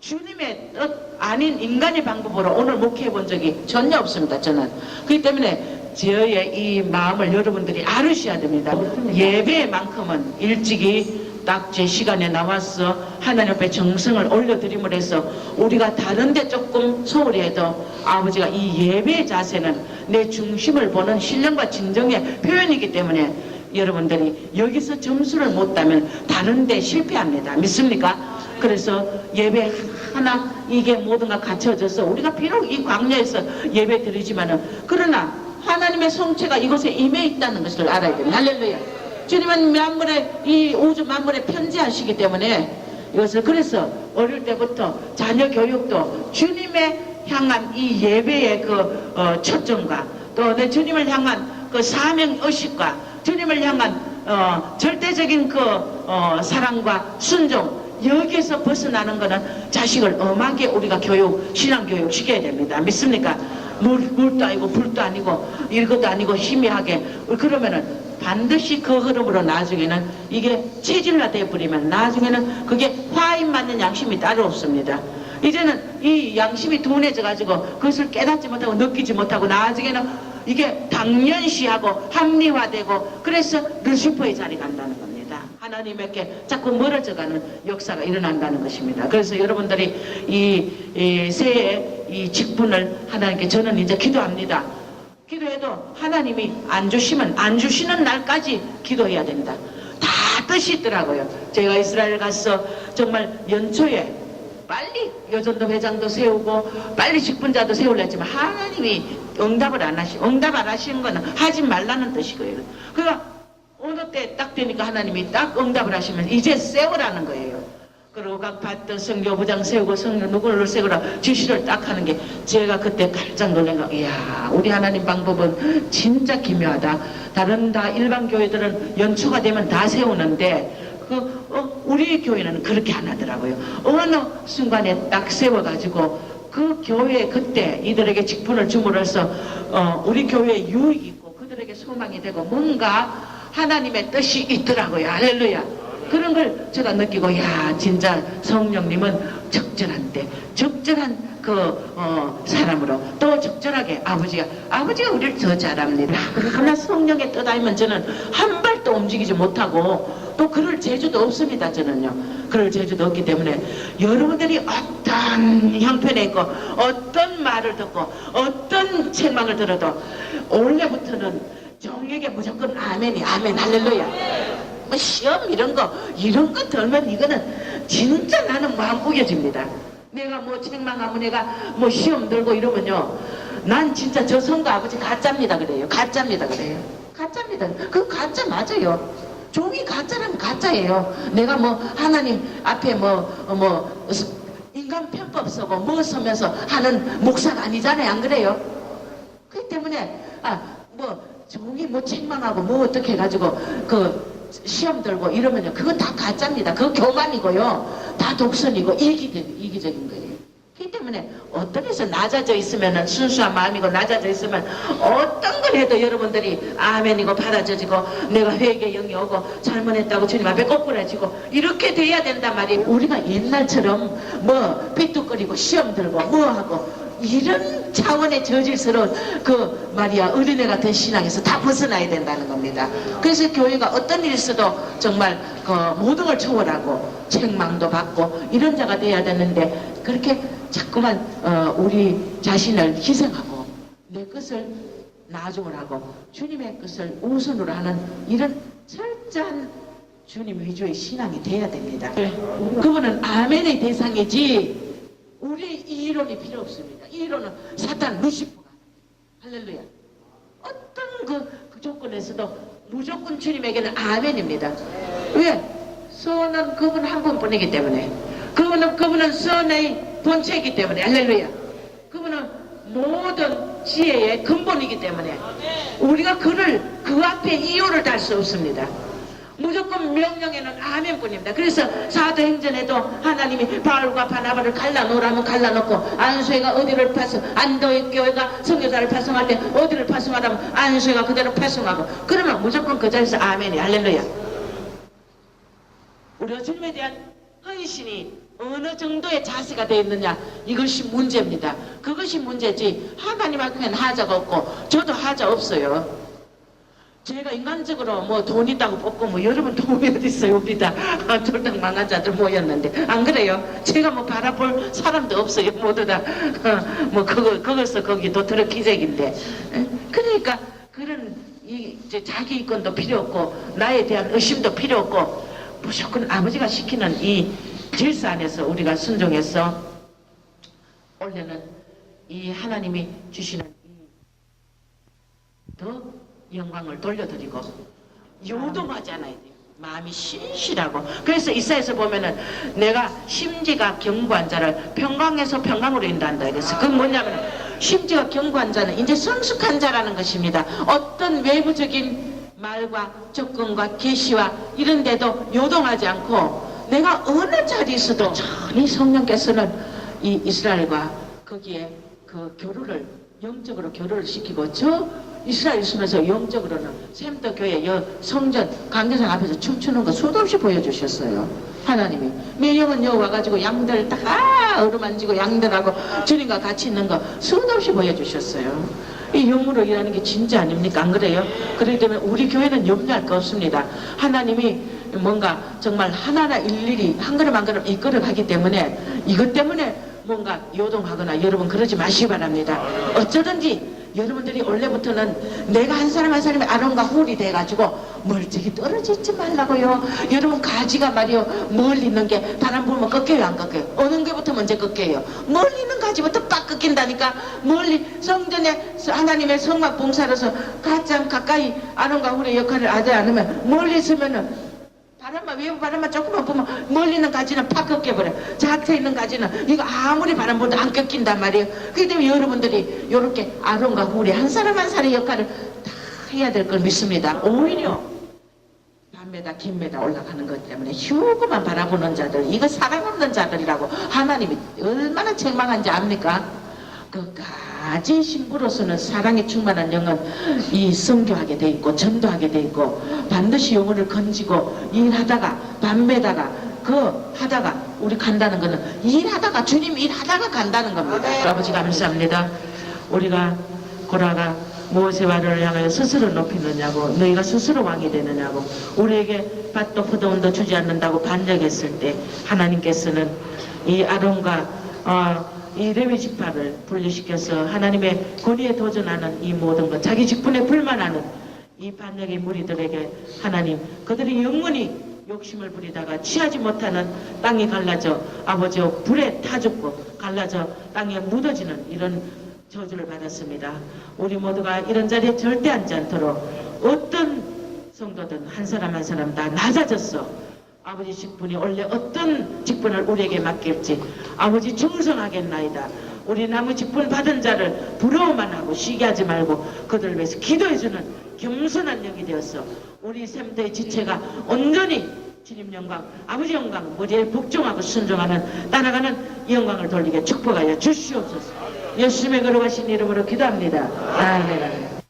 주님의 뜻 아닌 인간의 방법으로 오늘 목회해 본 적이 전혀 없습니다. 저는. 그렇기 때문에 저의 이 마음을 여러분들이 알으셔야 됩니다. 예배만큼은 일찍이 딱 제 시간에 나와서 하나님 앞에 정성을 올려드림을 해서 우리가 다른데 조금 소홀히 해도 아버지가 이 예배의 자세는 내 중심을 보는 신령과 진정의 표현이기 때문에 여러분들이 여기서 점수를 못 따면 다른데 실패합니다. 믿습니까? 그래서 예배 하나 이게 모든가 갖춰져서 우리가 비록 이 광야에서 예배 드리지만은 그러나 하나님의 성체가 이곳에 임해 있다는 것을 알아야 됩니다. 할렐루야. 주님은 만물에 이 우주 만물에 편지하시기 때문에 이것을 그래서 어릴 때부터 자녀 교육도 주님의 향한 이 예배의 그 초점과 또 내 주님을 향한 그 사명 의식과 주님을 향한 절대적인 그 사랑과 순종 여기에서 벗어나는 것은 자식을 엄하게 우리가 신앙 교육 시켜야 됩니다. 믿습니까? 물도 아니고 불도 아니고 이것도 아니고 희미하게 그러면은 반드시 그 흐름으로 나중에는 이게 체질화 되어버리면 나중에는 그게 화인 맞는 양심이 따로 없습니다. 이제는 이 양심이 둔해져 가지고 그것을 깨닫지 못하고 느끼지 못하고 나중에는 이게 당연시하고 합리화되고 그래서 루시퍼의 자리 간다는 겁니다. 하나님에게 자꾸 멀어져가는 역사가 일어난다는 것입니다. 그래서 여러분들이 이 새해 이 직분을 하나님께 저는 이제 기도합니다. 기도해도 하나님이 안 주시면 안 주시는 날까지 기도해야 된다. 다 뜻이 있더라고요. 제가 이스라엘 가서 정말 연초에 빨리 여전도 회장도 세우고 빨리 직분자도 세우려 했지만 하나님이 응답 안 하시는 거는 하지 말라는 뜻이고요. 그러니까 어느 때 딱 되니까 하나님이 딱 응답을 하시면 이제 세우라는 거예요. 그리고 각 받던 성교부장 세우고 성교 누구를 세우라 지시를 딱 하는 게 제가 그때 깜짝 놀란 거 이야 우리 하나님 방법은 진짜 기묘하다. 다른 다 일반 교회들은 연초가 되면 다 세우는데 우리 교회는 그렇게 안 하더라고요. 어느 순간에 딱 세워가지고 그 교회에 그때 이들에게 직분을 줌으로써 우리 교회에 유익이 있고 그들에게 소망이 되고 뭔가 하나님의 뜻이 있더라고요. 할렐루야. 그런 걸 제가 느끼고 야 진짜 성령님은 적절한데 적절한 그 사람으로 또 적절하게 아버지가 우리를 더 잘합니다. 그러나 성령의 뜻 아니면 저는 한 발도 움직이지 못하고 또 그럴 재주도 없습니다. 저는요. 그럴 재주도 없기 때문에 여러분들이 어떤 형편에 있고 어떤 말을 듣고 어떤 책망을 들어도 올해부터는 종에게 무조건 아멘이 아멘 할렐루야. 뭐 시험 이런 거 들면 이거는 진짜 나는 마음 우겨집니다. 내가 뭐 책망하면 내가 뭐 시험 들고 이러면요 난 진짜 저 성도 아버지 가짜입니다 그래요. 가짜입니다. 그 가짜 맞아요. 종이 가짜라면 가짜예요. 내가 뭐 하나님 앞에 뭐 인간 편법 쓰고 뭐 쓰면서 하는 목사가 아니잖아요. 안 그래요? 그렇기 때문에 뭐 종이 뭐 책망하고 뭐 어떻게 해가지고 그 시험 들고 이러면요 그건 다 가짜입니다. 그거 교만이고요 다 독선이고 이기적인 거예요. 그렇기 때문에 어떤 데서 낮아져 있으면 순수한 마음이고 낮아져 있으면 어떤 걸 해도 여러분들이 아멘이고 받아져지고 내가 회개 영이 오고 잘못했다고 주님 앞에 꼬꾸라지고 이렇게 돼야 된단 말이에요. 우리가 옛날처럼 뭐 삐뚤거리고 시험 들고 뭐 하고 이런 차원의 저질스러운 그 말이야 어린애 같은 신앙에서 다 벗어나야 된다는 겁니다. 그래서 교회가 어떤 일이 있어도 정말 그 모든 걸 초월하고 책망도 받고 이런 자가 돼야 되는데 그렇게 자꾸만 우리 자신을 희생하고 내 것을 나중을 하고 주님의 것을 우선으로 하는 이런 철저한 주님 위주의 신앙이 돼야 됩니다. 그분은 아멘의 대상이지 우리 이론이 필요 없습니다. 이 이론은 사탄 루시퍼가 할렐루야. 어떤 그 조건에서도 무조건 주님에게는 아멘입니다. 왜? 선은 그분 한 분뿐이기 때문에 그분은 선의 본체이기 때문에 할렐루야. 그분은 모든 지혜의 근본이기 때문에 우리가 그 앞에 이유를 달 수 없습니다. 무조건 명령에는 아멘뿐입니다. 그래서 사도행전에도 하나님이 바울과 바나바를 갈라놓으라면 갈라놓고 안수회가 어디를 안도의 교회가 선교사를 파송할 때 어디를 파송하라면 안수회가 그대로 파송하고 그러면 무조건 그 자리에서 아멘이 할렐루야. 우리가 주님에 대한 헌신이 어느 정도의 자세가 되어 있느냐 이것이 문제입니다. 그것이 문제지 하나님 앞에는 하자가 없고 저도 하자 없어요. 제가 인간적으로 뭐 돈 있다고 뽑고 뭐 여러분 돈이 어디 있어요? 우리 다 졸당 망한 자들 모였는데 안 그래요? 제가 뭐 바라볼 사람도 없어요. 모두 다 뭐 그것서 거기 도트럭 기적인데 그러니까 그런 이제 자기 이권도 필요 없고 나에 대한 의심도 필요 없고 무조건 아버지가 시키는 이 질서 안에서 우리가 순종해서 원래는 이 하나님이 주시는 더 영광을 돌려드리고 요동하지 않아야 돼요. 마음이 신실하고. 그래서 이사야서 보면은 내가 심지가 견고한 자를 평강에서 평강으로 인도한다 그래서 그건 뭐냐면 심지가 견고한 자는 이제 성숙한 자라는 것입니다. 어떤 외부적인 말과 접근과 계시와 이런 데도 요동하지 않고 내가 어느 자리에서도 천히 성령께서는 이 이스라엘과 거기에 그 교류를 영적으로 교류를 시키고 저 이스라엘 있으면서 영적으로는 샘터 교회 성전 강제상 앞에서 춤추는 거 수도 없이 보여주셨어요. 하나님이 매형은 여기 와가지고 양들 다 어루만지고 양들하고 주님과 같이 있는 거 수도 없이 보여주셨어요. 이 영으로 일하는 게 진짜 아닙니까? 안 그래요? 그렇기 때문에 우리 교회는 염려할 거 없습니다. 하나님이 뭔가 정말 하나하나 일일이 한 걸음 한 걸음 이끌어 가기 때문에 이것 때문에 뭔가 요동하거나 여러분 그러지 마시기 바랍니다. 어쩌든지 여러분들이 원래부터는 내가 한 사람 한 사람이 아론과 홀이 돼가지고 멀찍이 떨어지지 말라고요. 여러분 가지가 말이요 멀리 있는 게 바람 불면 꺾여요 안 꺾여요? 어느 게부터 먼저 꺾여요? 멀리 있는 가지부터 빡 꺾인다니까. 멀리 성전에 하나님의 성막 봉사로서 가장 가까이 아론과 홀의 역할을 하지 않으면 멀리 있으면은 바람만 외부 바람만 조금만 보면 멀리 있는 가지는 팍 꺾여버려. 작게 있는 가지는 이거 아무리 바람 불도 안 꺾인단 말이에요. 그렇기 때문에 여러분들이 이렇게 아론과 홀이 한 사람 한 사람의 역할을 다 해야 될 걸 믿습니다. 오히려 밤에다 김에다 올라가는 것 때문에 휴고만 바라보는 자들 이거 사랑 없는 자들이라고 하나님이 얼마나 책망한지 압니까? 끝까지 신부로서는 사랑에 충만한 영은 이 성교하게 돼 있고 전도하게 돼 있고 반드시 영혼을 건지고 일하다가 밤매다가 그 하다가 우리 간다는 거는 일하다가 주님 일하다가 간다는 겁니다. 아버지 감사합니다. 우리가 고라가 모세와 아론을 향하여 스스로 높이느냐고 너희가 스스로 왕이 되느냐고 우리에게 밭도 포도원도 주지 않는다고 반역했을 때 하나님께서는 이 아론과 이 레위 지파를 분리시켜서 하나님의 권위에 도전하는 이 모든 것 자기 직분에 불만하는 이 반역의 무리들에게 하나님 그들이 영원히 욕심을 부리다가 취하지 못하는 땅이 갈라져 아버지와 불에 타 죽고 갈라져 땅에 묻어지는 이런 저주를 받았습니다. 우리 모두가 이런 자리에 절대 앉지 않도록 어떤 성도든 한 사람 한 사람 다 낮아졌어. 아버지 직분이 원래 어떤 직분을 우리에게 맡길지 아버지 충성하겠나이다. 우리 나무 직분 받은 자를 부러워만 하고 쉬게 하지 말고 그들을 위해서 기도해주는 겸손한 영이 되어서 우리 샘터의 지체가 온전히 주님 영광 아버지 영광 머리에 복종하고 순종하는 따라가는 이 영광을 돌리게 축복하여 주시옵소서. 예수님의 거룩하신 이름으로 기도합니다. 아멘.